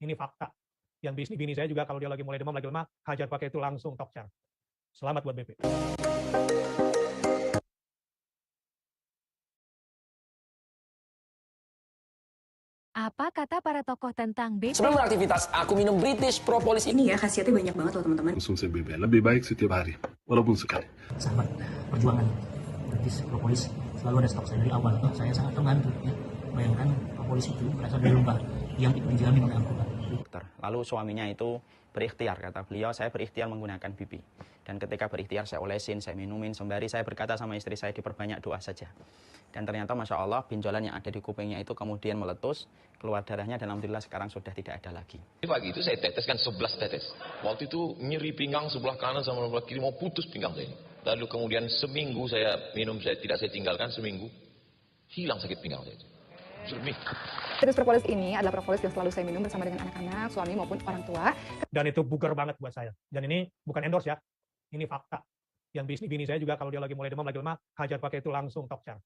ini fakta. Yang bini saya juga kalau dia lagi mulai demam, lagi lemah, hajar pakai itu langsung top chart. Selamat buat BP. Apa kata para tokoh tentang BP? Sebelum beraktivitas, aku minum British Propolis ini ya, khasiatnya banyak banget loh teman-teman. Konsumsi BP lebih baik setiap hari, walaupun sekali. Sahabat perjuangan British Propolis selalu ada stok saya dari awal. Saya sangat terbantu ya. Bayangkan Propolis itu berasal dari lembah yang dijamin oleh Al-Quran. Lalu suaminya itu berikhtiar, kata beliau, saya berikhtiar menggunakan BP. Dan ketika berikhtiar saya olesin, saya minumin, sembari saya berkata sama istri saya diperbanyak doa saja. Dan ternyata Masya Allah benjolan yang ada di kupingnya itu kemudian meletus, keluar darahnya dan Alhamdulillah sekarang sudah tidak ada lagi. Pagi itu saya teteskan 11 tetes. Waktu itu nyeri pinggang sebelah kanan sama sebelah kiri, mau putus pinggang saya ini. Lalu kemudian seminggu saya minum, saya tinggalkan seminggu, hilang sakit pinggang saya. British Propolis ini adalah propolis yang selalu saya minum bersama dengan anak-anak, suami maupun orang tua. Dan itu bugar banget buat saya. Dan ini bukan endorse ya, ini fakta. Yang bini saya juga kalau dia lagi mulai demam, lagi lemah, hajar pakai itu langsung top chart.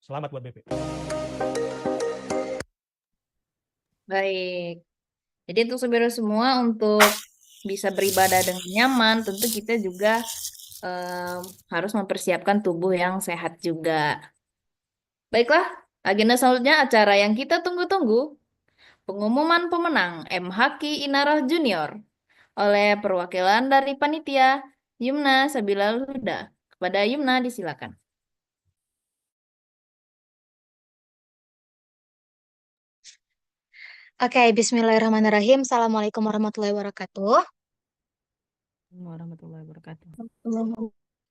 Selamat buat BP. Baik. Jadi untuk saudara semua untuk bisa beribadah dengan nyaman, tentu kita juga harus mempersiapkan tubuh yang sehat juga. Baiklah, agenda selanjutnya acara yang kita tunggu-tunggu, pengumuman pemenang MHQ Inarah Junior oleh perwakilan dari panitia Yumna Sabilal Huda. Kepada Yumna disilakan. Oke, bismillahirrahmanirrahim. Assalamualaikum warahmatullahi wabarakatuh. Warahmatullahi wabarakatuh.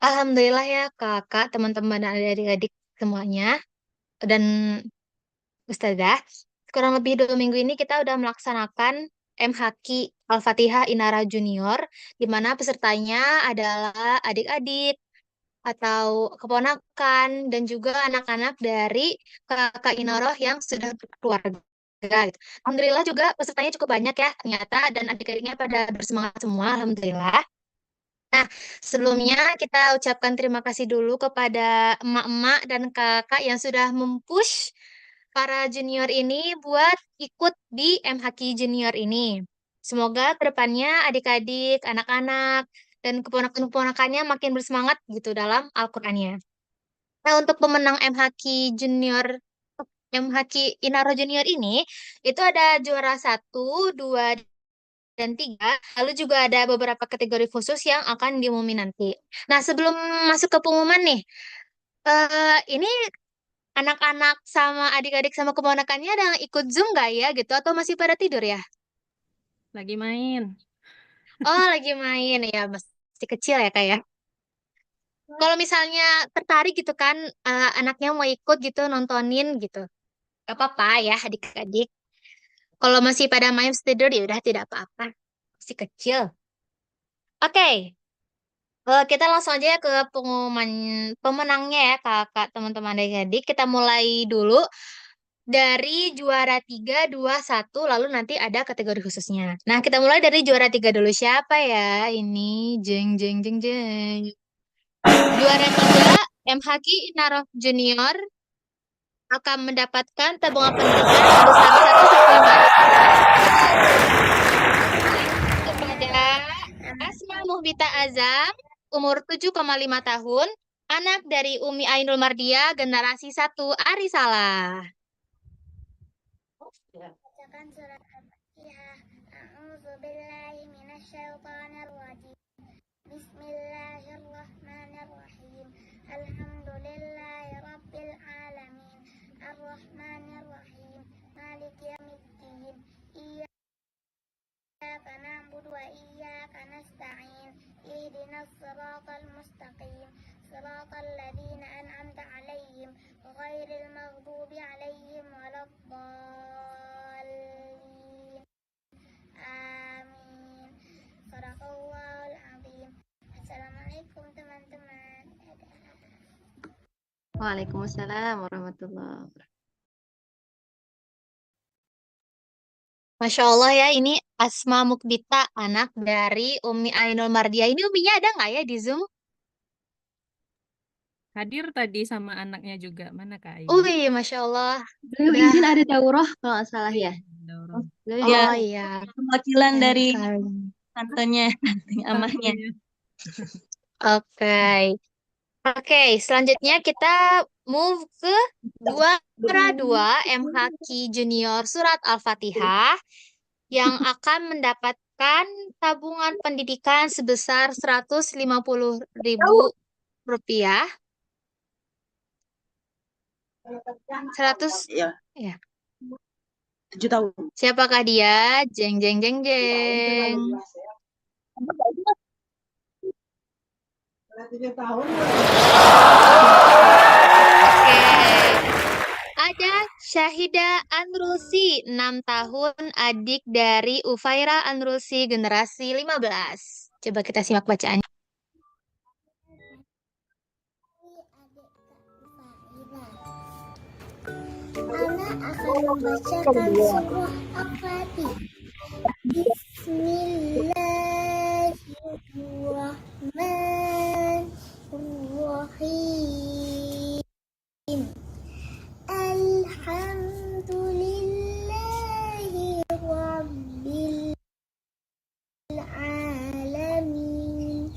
Alhamdulillah ya kakak, teman-teman dan adik-adik semuanya, dan Ustazah, kurang lebih 2 minggu ini kita udah melaksanakan MHQ Al-Fatihah Inara Junior, di mana pesertanya adalah adik-adik atau keponakan dan juga anak-anak dari kakak Inaroh yang sudah berkeluarga, gitu. Alhamdulillah juga pesertanya cukup banyak ya ternyata, dan adik-adiknya pada bersemangat semua, alhamdulillah. Nah, sebelumnya kita ucapkan terima kasih dulu kepada emak-emak dan kakak yang sudah mempush para junior ini buat ikut di MHQ Junior ini. Semoga kedepannya adik-adik, anak-anak, dan keponakan-keponakannya makin bersemangat gitu dalam Al-Qur'annya. Nah, untuk pemenang MHQ Inaro Junior ini, itu ada juara 1, 2, dan 3. Lalu juga ada beberapa kategori khusus yang akan diumumin nanti. Nah, sebelum masuk ke pengumuman nih, ini anak-anak sama adik-adik sama keponakannya ada yang ikut Zoom nggak ya gitu? Atau masih pada tidur ya? Lagi main. Oh, lagi main ya, masih kecil ya kak ya. Kalau misalnya tertarik gitu kan, anaknya mau ikut gitu nontonin gitu, gak apa-apa ya adik-adik. Kalau masih pada main tidur ya udah tidak apa-apa, masih kecil. Oke, kita langsung aja ke pengumuman pemenangnya ya kakak, teman-teman adik-adik. Kita mulai dulu dari juara 3, 2, 1, lalu nanti ada kategori khususnya. Nah, kita mulai dari juara 3 dulu. Siapa ya? Ini, jeng, jeng, jeng, jeng. Juara 3, MHQ Inaroh Junior akan mendapatkan tabungan pendidikan sebesar 1,5 juta kepada Asma Muhbita Azam, umur 7,5 tahun, anak dari Umi Ainul Mardia, generasi 1 Arisalah. Bacakan surat Al-Fatihah. A'udzubillahi minasyaitonirrajim. Bismillahirrahmanirrahim. Alhamdulillahi rabbil alamin. Arrahmanirrahim. Maliki yaumiddin. Iyyaka na'budu wa iyyaka nasta'in. Ihdinas siratal mustaqim. Siratal ladzina an'amta 'alaihim ghairil maghdubi 'alaihim waladdallin. Amin. Sadaqallahul azim. Assalamualaikum teman-teman. Waalaikumsalam warahmatullahi wabarakatuh. Masya Allah ya, ini Asma Mukbita, anak dari Umi Ainul Mardia. Ini Uminya ada nggak ya di Zoom? Hadir tadi sama anaknya juga. Mana Kak Ayu? Iya, Masya Allah. Beliau Udah. izin ada daurah kalau nggak salah ya. Daurah. Beliau Oh izin. iya. Perwakilan Sayang dari sekali. tantenya, amahnya. Oke. Oke, selanjutnya kita move ke juara 2 MHQ Junior Surat Al-Fatihah yang akan mendapatkan tabungan pendidikan sebesar 150.000 rupiah. 100 Ya, ya. 7 tahun. Siapakah dia? Jeng jeng jeng jeng. Oke. Ada Syahida Anrusi, 6 tahun, adik dari Ufaira Anrusi, generasi 15. Coba kita simak bacaannya. Ana akan membacakan surah Al-Fatihah. Bismillahirrahmanirrahim. Alhamdulillahi rabbil alamin.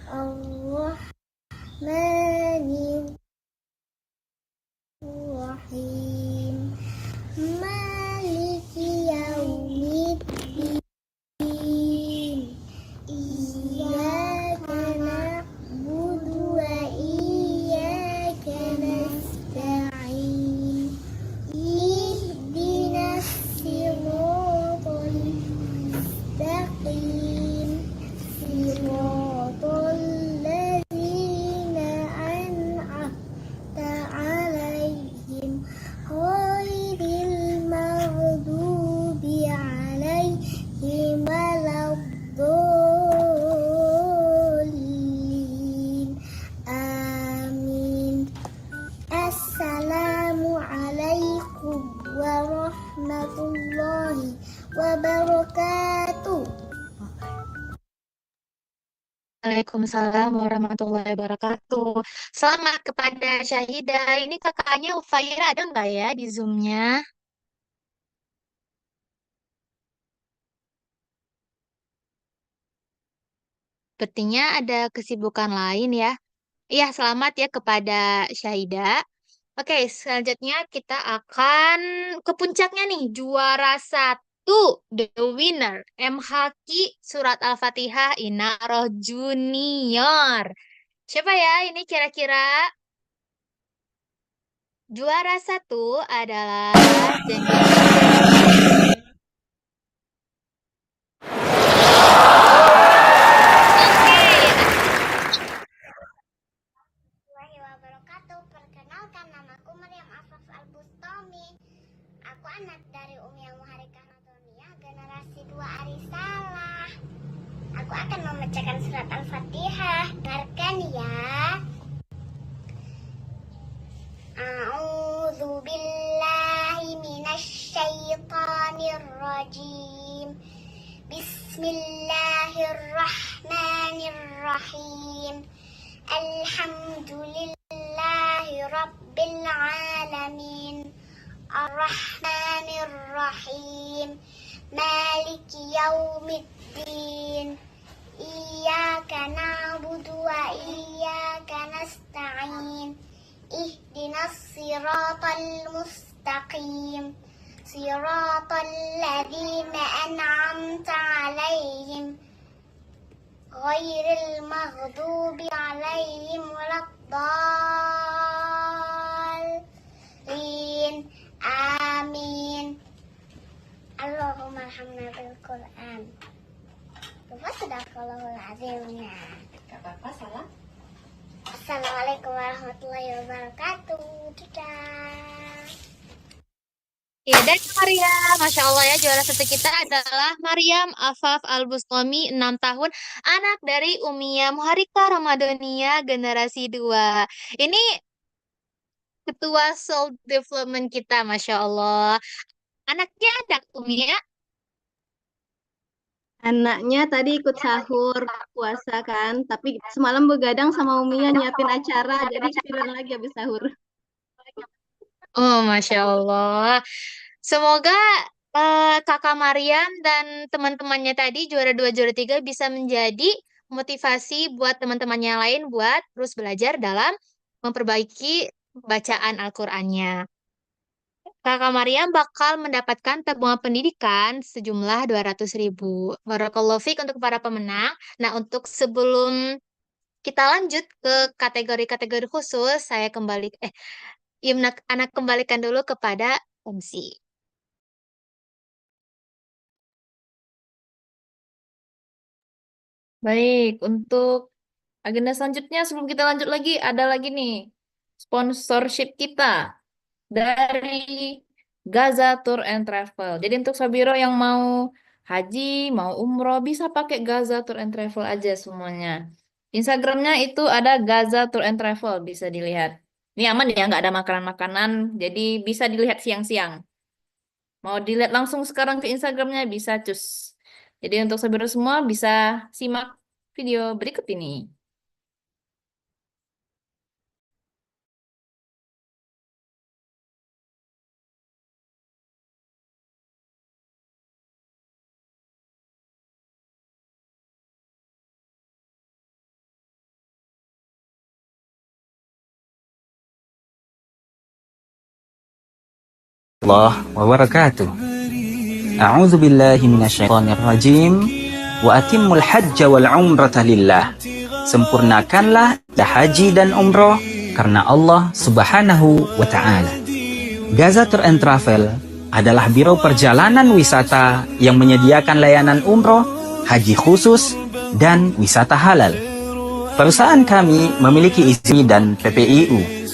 Ar-Rahmanirrahim. Maliki yaumiddin. Waalaikumsalam warahmatullahi wabarakatuh. Selamat kepada Syahidah. Ini kakaknya Ufaira ada nggak ya di Zoom-nya? Sepertinya ada kesibukan lain ya. Iya, selamat ya kepada Syahidah. Oke, selanjutnya kita akan ke puncaknya nih. Juara 1, the winner, MHQ Surat Al-Fatihah Inaroh Junior. Siapa ya ini kira-kira? Juara 1 adalah Perkenalkan, namaku Maryam Afaf Al-Bustami. Aku anak dari Umi Muharikah Nadonia, generasi 2 Arisalah. Aku akan membacakan surat Al-Fatihah. Dengarkan ya. A'udzu billahi minasyaitonir rajim. Bismillahirrahmanirrahim. Alhamdulillahi Rabbil Alamin. Ar-Rahmanir-Rahim. Maliki Yaumiddin. Iyyaka na'budu wa iyyaka nasta'in. Ihdinas siratal mustaqim. Siratal ladzina an'amta 'alaihim. Ghairil maghdubi 'alaihim waladdallin. Amin. Allahumma arhamna bil Qur'an. Sadaqallahul azim. Gak apa-apa, salam. Assalamualaikum warahmatullahi wabarakatuh. Dadah. Ya, dan Maria, Masya Allah ya, juara 1 kita adalah Maryam Afaf Al-Bustami, 6 tahun, anak dari Umiyah Muharikah Ramadonia generasi 2. Ini ketua Soul Development kita, Masya Allah. Anaknya ada Umiyah? Anaknya tadi ikut sahur puasa kan, tapi semalam begadang sama Umia nyiapin acara, jadi ketiduran lagi habis sahur. Oh, Masya Allah. Semoga Kakak Maryam dan teman-temannya tadi juara 2, juara 3 bisa menjadi motivasi buat teman-temannya lain buat terus belajar dalam memperbaiki bacaan Al-Qur'annya. Kakak Maryam bakal mendapatkan tabungan pendidikan sejumlah 200.000. Barakallahu fiik untuk para pemenang. Nah, untuk sebelum kita lanjut ke kategori-kategori khusus, saya anak kembalikan dulu kepada MC. Baik, untuk agenda selanjutnya sebelum kita lanjut lagi, ada lagi nih sponsorship kita dari Gaza Tour and Travel. Jadi untuk Sabiro yang mau haji, mau umroh, bisa pakai Gaza Tour and Travel aja semuanya. Instagramnya itu ada Gaza Tour and Travel, bisa dilihat. Ini aman ya, nggak ada makanan-makanan, jadi bisa dilihat siang-siang. Mau dilihat langsung sekarang ke Instagramnya, bisa cus. Jadi untuk Sabiro semua bisa simak video berikut ini. Allah wabarakatuh. A'udzu billahi minasyaitonir rajim. Wa atimmul hajja wal umrata lillah. Sempurnakanlah haji dan umroh karena Allah Subhanahu wa taala. Gaza Tour and Travel adalah biro perjalanan wisata yang menyediakan layanan umroh, haji khusus, dan wisata halal. Perusahaan kami memiliki izin dan PPIU.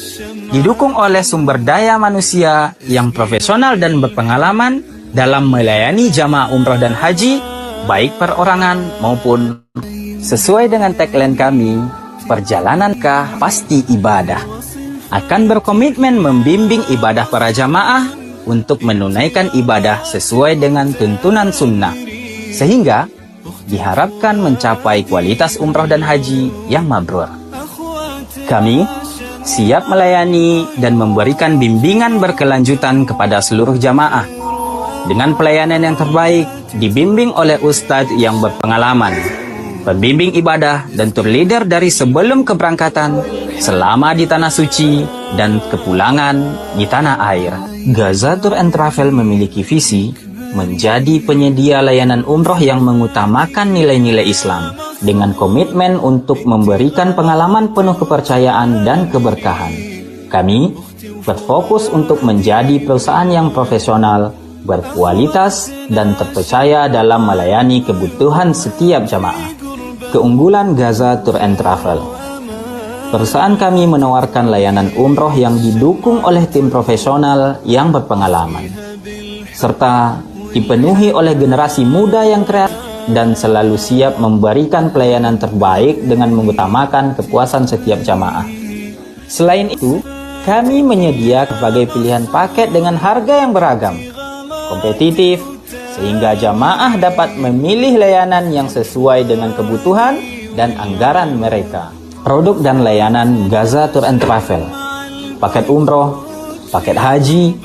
Didukung oleh sumber daya manusia yang profesional dan berpengalaman dalam melayani jamaah umroh dan haji, baik perorangan maupun sesuai dengan tagline kami, perjalanankah pasti ibadah. Akan berkomitmen membimbing ibadah para jamaah untuk menunaikan ibadah sesuai dengan tuntunan sunnah. Sehingga diharapkan mencapai kualitas umroh dan haji yang mabrur. Kami siap melayani dan memberikan bimbingan berkelanjutan kepada seluruh jamaah dengan pelayanan yang terbaik, dibimbing oleh ustadz yang berpengalaman, pembimbing ibadah dan tour leader dari sebelum keberangkatan, selama di tanah suci, dan kepulangan di tanah air. Gaza Tour and Travel memiliki visi menjadi penyedia layanan umroh yang mengutamakan nilai-nilai Islam dengan komitmen untuk memberikan pengalaman penuh kepercayaan dan keberkahan. Kami berfokus untuk menjadi perusahaan yang profesional, berkualitas, dan terpercaya dalam melayani kebutuhan setiap jamaah. Keunggulan Gaza Tour and Travel. Perusahaan kami menawarkan layanan umroh yang didukung oleh tim profesional yang berpengalaman, serta dipenuhi oleh generasi muda yang kreatif dan selalu siap memberikan pelayanan terbaik dengan mengutamakan kepuasan setiap jamaah. Selain itu, kami menyediakan berbagai pilihan paket dengan harga yang beragam, kompetitif, sehingga jamaah dapat memilih layanan yang sesuai dengan kebutuhan dan anggaran mereka. Produk dan layanan Gaza Tour and Travel, paket umroh, paket haji,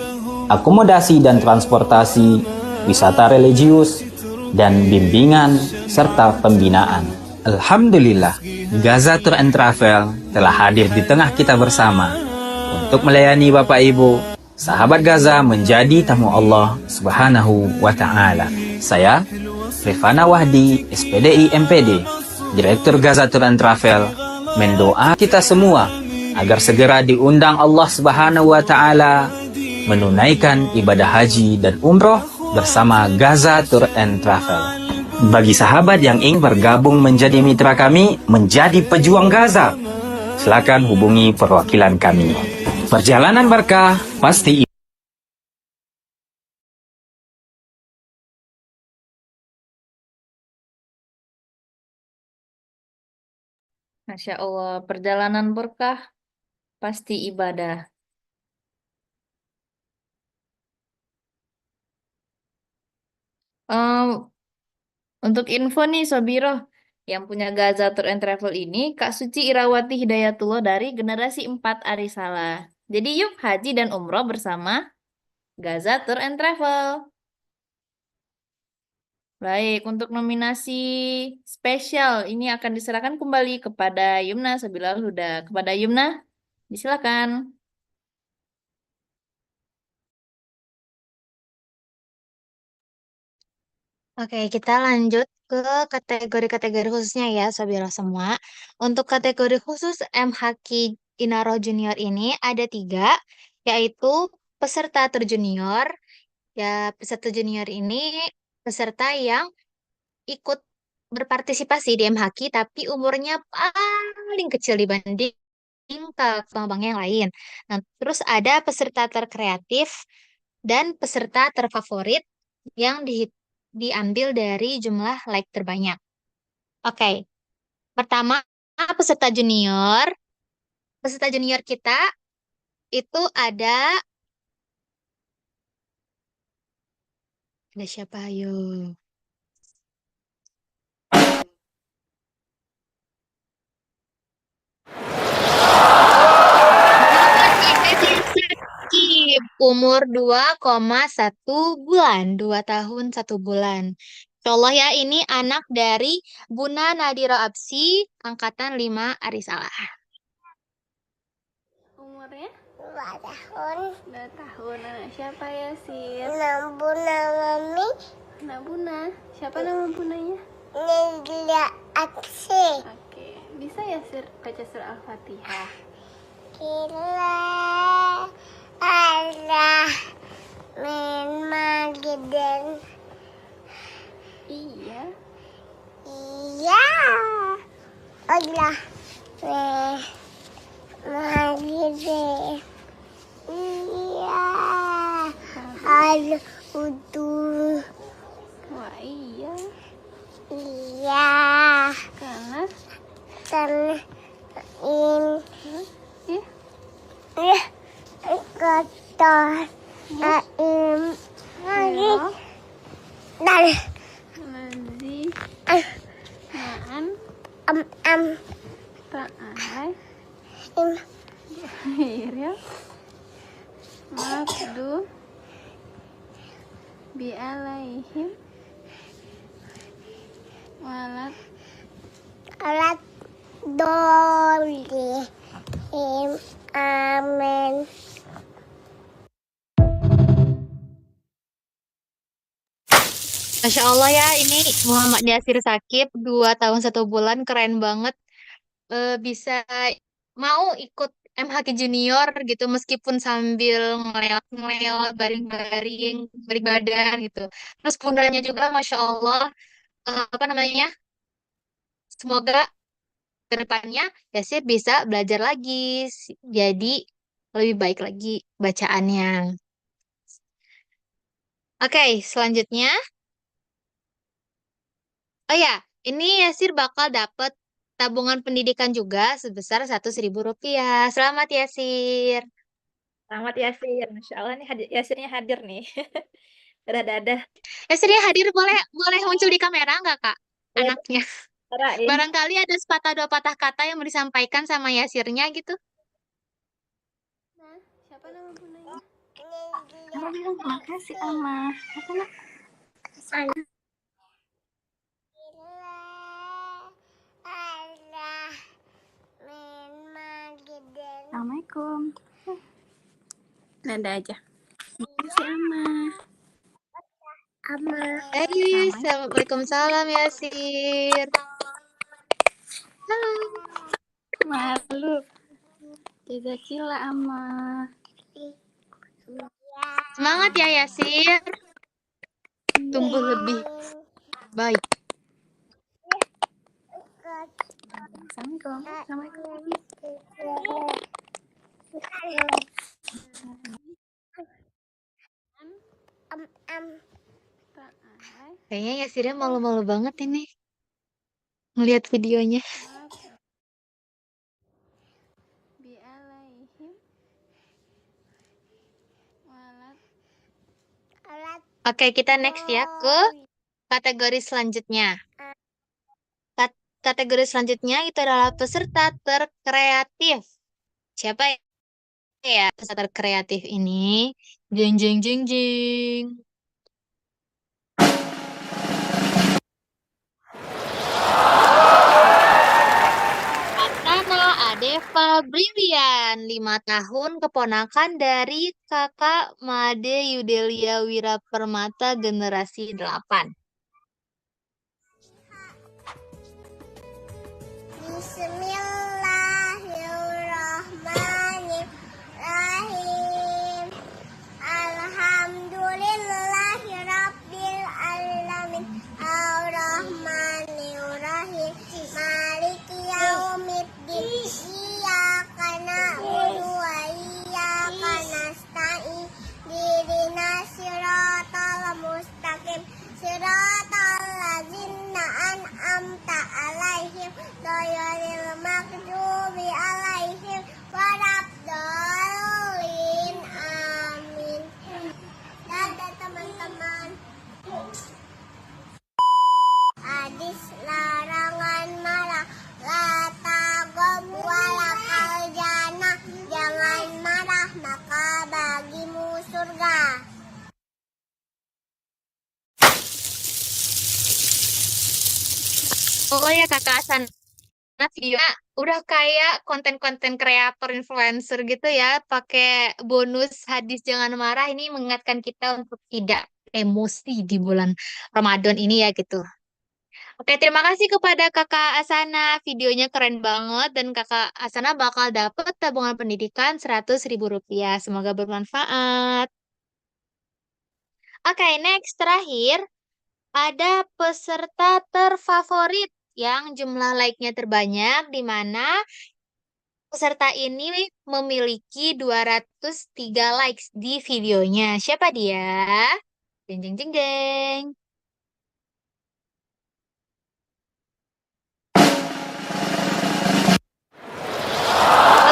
akomodasi dan transportasi, wisata religius, dan bimbingan serta pembinaan. Alhamdulillah, Gaza Tour and Travel telah hadir di tengah kita bersama untuk melayani Bapak Ibu, sahabat Gaza menjadi tamu Allah Subhanahu wa Ta'ala. Saya, Rifana Wahdi, SPDI MPD, Direktur Gaza Tour and Travel, mendoa kita semua agar segera diundang Allah Subhanahu wa Ta'ala menunaikan ibadah haji dan umroh bersama Gaza Tour and Travel. Bagi sahabat yang ingin bergabung menjadi mitra kami, menjadi pejuang Gaza, silakan hubungi perwakilan kami. Perjalanan berkah pasti. Masya Allah, perjalanan berkah pasti ibadah. Untuk info nih Sobiro, yang punya Gaza Tour and Travel ini, Kak Suci Irawati Hidayatullah dari generasi 4 Arisala. Jadi yuk haji dan umroh bersama Gaza Tour and Travel. Baik, untuk nominasi spesial ini akan diserahkan kembali kepada Yumna Sabilal Huda. Kepada Yumna, disilakan. Oke, kita lanjut ke kategori-kategori khususnya ya, Sabira semua. Untuk kategori khusus MHQ Inaro Junior ini ada 3, yaitu peserta terjunior. Ya, peserta junior ini peserta yang ikut berpartisipasi di MHQ tapi umurnya paling kecil dibanding abang-abang yang lain. Nah, terus ada peserta terkreatif dan peserta terfavorit yang diambil dari jumlah like terbanyak. Oke, pertama peserta junior. Peserta junior kita itu ada siapa ayo? Umur 2,1 bulan, 2 tahun 1 bulan. Insyaallah ya, ini anak dari Buna Nadira Absi, angkatan 5 Arisala. Umurnya? 2 tahun. 2 tahun. Anak siapa ya, Sir? Buna Mami. Buna. Siapa nama bunanya? Nadira Absi. Oke. Bisa ya, Sir, baca surah Al-Fatihah? Kila Allah min magiden. Iya. Iya. Allah min magiden. Iya. Al-Udu. Wah, iya. Iya. Kalah. Iya. Iya. Kotor. Lagi. Dari. Lazi. Ai. Ya. Mabdu bi alaihim walat alat dolihim amin. Masya Allah ya, ini Muhammad Yasir Sakib 2 tahun 1 bulan, keren banget. Bisa mau ikut MHQ Junior gitu, meskipun sambil ngeleot-ngeleot, baring-baring, baring badan gitu. Terus pundanya juga Masya Allah, apa namanya, semoga ke depannya Yasir bisa belajar lagi, jadi lebih baik lagi bacaannya. Oke, selanjutnya. Oh ya, ini Yasir bakal dapat tabungan pendidikan juga sebesar 100.000 rupiah. Selamat Yasir. Selamat Yasir, Masya Allah nih Yasirnya hadir nih. Dadah-dadah. Yasirnya hadir, boleh boleh muncul di kamera nggak Kak? Iya, Anaknya. Rain. Barangkali ada sepatah dua patah kata yang mau disampaikan sama Yasirnya gitu. Siapa nama bundanya? Apa bilang makasih Ama. Apa nak? Assalamualaikum. Dadah aja. Si Ama. Waalaikumsalam Yasir. Halo. Malu. Jazakillah Ama. Semangat ya Yasir. Tumbuh lebih baik. Assalamualaikum. Assalamualaikum. Kayaknya Yasirnya malu-malu banget ini ngelihat videonya. Bi alaihim walat Oke, kita next ya ke kategori selanjutnya. Kategori selanjutnya itu adalah peserta terkreatif. Siapa ya peserta terkreatif ini? Jeng jeng jeng jeng. Atana Adeva Brilian, 5 tahun, keponakan dari kakak Made Yudelia Wirapermata generasi 8. Bismillahirrahmanirrahim. Alhamdulillahirabbil alamin. Arrahmanirrahim. Maliki yaumiddin. Iyyaka na'budu wa iyyaka nasta'in. Ihdinas siratal mustaqim. Siratal ladzina an'amta 'alaihim ghairil maghdubi 'alaihim waladdallin. Amin. Dadah teman-teman. Hadis larangan marah, la tagom walakal jannah. Jangan marah maka bagimu surga. Oh ya Kakak Hasan, videonya udah kayak konten-konten kreator influencer gitu ya, pakai bonus hadis jangan marah, ini mengingatkan kita untuk tidak emosi di bulan Ramadan ini ya gitu. Oke, terima kasih kepada Kakak Asana, videonya keren banget dan Kakak Asana bakal dapat tabungan pendidikan 100.000 rupiah. Semoga bermanfaat. Oke, next terakhir ada peserta terfavorit yang jumlah like-nya terbanyak, di mana peserta ini memiliki 203 likes di videonya. Siapa dia? Jeng jeng jeng jeng.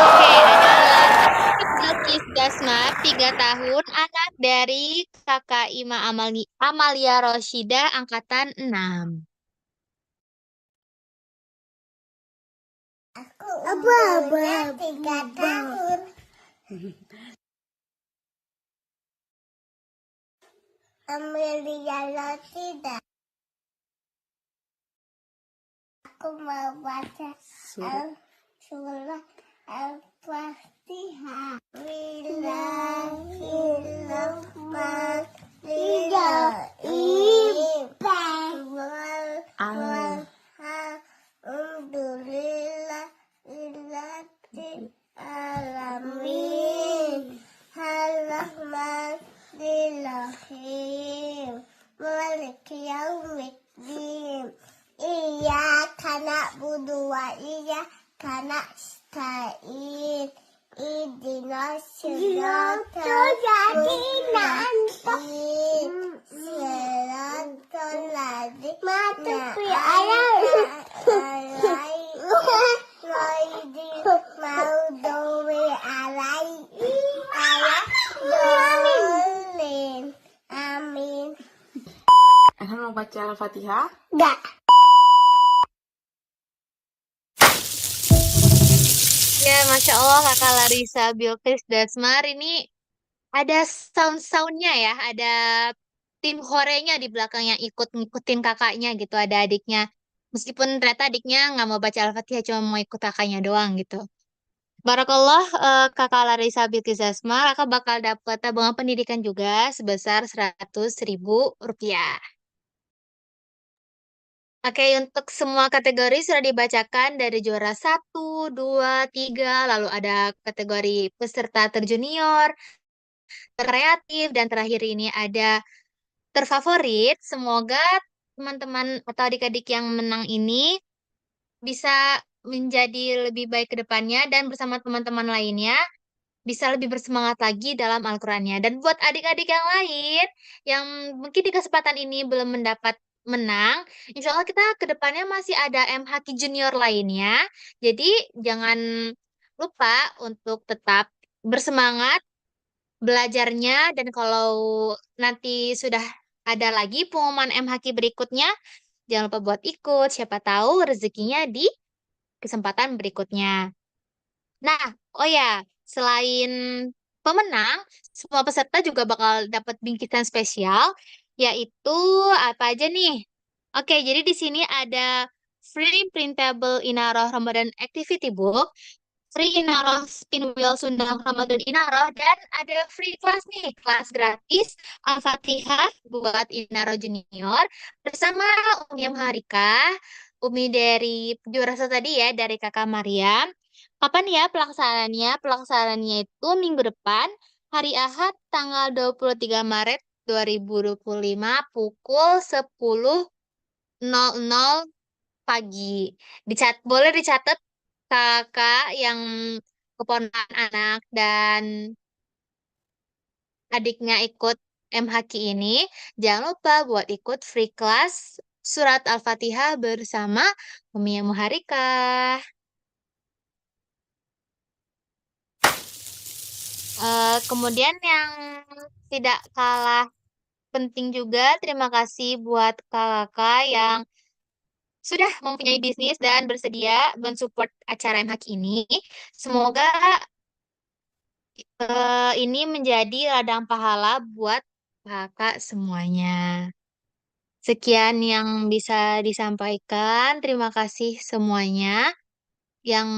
Oke, adalah Bilkis Dasma, 3 tahun, anak dari kakak Ima Amalia Roshida, angkatan 6. Aku umurnya 3 tahun. Amelia Rosida. Aku mau baca surah Al-Fatihah. Bismillahirrahmanirrahim. Alhamdulillah alamin. Ar-Rahmanir-Rahim. Maliki yaumiddin. Iyyaka na'budu wa iyyaka nasta'in. Ihdinas siratal mustaqim. Siratal ladzina Amin. Elhan mau baca Al-Fatihah? Enggak. Ya, Masya Allah Kakak Larissa, Bilqis, Dasmar ini ada sound-soundnya ya, ada tim horenya di belakang yang ikut ngikutin kakaknya gitu, ada adiknya. Meskipun ternyata adiknya nggak mau baca Al-Fatihah, cuma mau ikut kakaknya doang gitu. Barakallah, Kakak Larissa Bilqis Dasmar, Kakak bakal dapat tabungan pendidikan juga sebesar 100.000 rupiah. Oke, untuk semua kategori sudah dibacakan dari juara 1, 2, 3, lalu ada kategori peserta terjunior, terkreatif, dan terakhir ini ada terfavorit. Semoga teman-teman atau adik-adik yang menang ini bisa menjadi lebih baik ke depannya dan bersama teman-teman lainnya bisa lebih bersemangat lagi dalam Al-Qur'annya. Dan buat adik-adik yang lain yang mungkin di kesempatan ini belum mendapat menang, insya Allah kita ke depannya masih ada MHQ junior lainnya. Jadi jangan lupa untuk tetap bersemangat belajarnya, dan kalau nanti sudah ada lagi pengumuman MHQ berikutnya, jangan lupa buat ikut, siapa tahu rezekinya di kesempatan berikutnya. Nah, oh ya, selain pemenang, semua peserta juga bakal dapat bingkisan spesial, yaitu apa aja nih? Oke, jadi di sini ada free printable Inaroh Ramadan Activity Book, free Inaroh Spin Wheel Sundang Ramadan Inaroh, dan ada free kelas nih, kelas gratis Al-Fatihah buat Inaroh Junior bersama Umi Harika, Umi dari juara satu tadi ya, dari Kakak Mariam. Kapan ya pelaksanaannya? Pelaksanaannya itu minggu depan, hari Ahad, tanggal 23 Maret 2025, pukul 10.00 pagi. Boleh dicatat kakak yang keponakan anak dan adiknya ikut MHQ ini, jangan lupa buat ikut free class surat Al-Fatihah bersama Umi Muharika. Kemudian yang tidak kalah penting juga, terima kasih buat kakak yang sudah mempunyai bisnis dan bersedia mensupport acara MHQ ini. Semoga ini menjadi ladang pahala buat kakak semuanya. Sekian yang bisa disampaikan. Terima kasih semuanya yang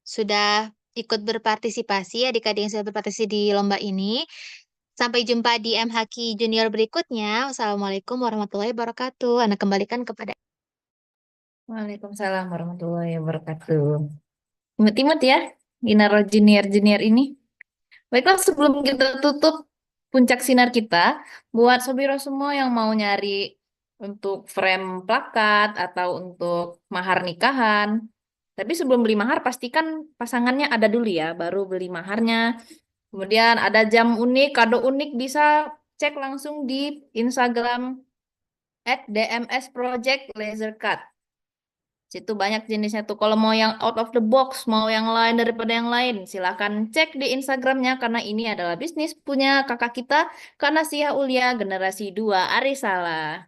sudah ikut berpartisipasi, adik-adik yang sudah berpartisipasi di lomba ini. Sampai jumpa di MHQ Junior berikutnya. Wassalamualaikum warahmatullahi wabarakatuh. Anda kembalikan kepada Waalaikumsalam warahmatullahi wabarakatuh. Imut-imut ya, Inaroh Junior ini. Baiklah, sebelum kita tutup puncak sinar kita, buat Sobiro semua yang mau nyari untuk frame plakat atau untuk mahar nikahan. Tapi sebelum beli mahar, pastikan pasangannya ada dulu ya, baru beli maharnya. Kemudian ada jam unik, kado unik, bisa cek langsung di Instagram @dmsproject_lasercut. Situ banyak jenisnya tuh. Kalau mau yang out of the box, mau yang lain daripada yang lain, silakan cek di Instagramnya karena ini adalah bisnis punya kakak kita, Kak Nasiha Ulia generasi 2 Arisala.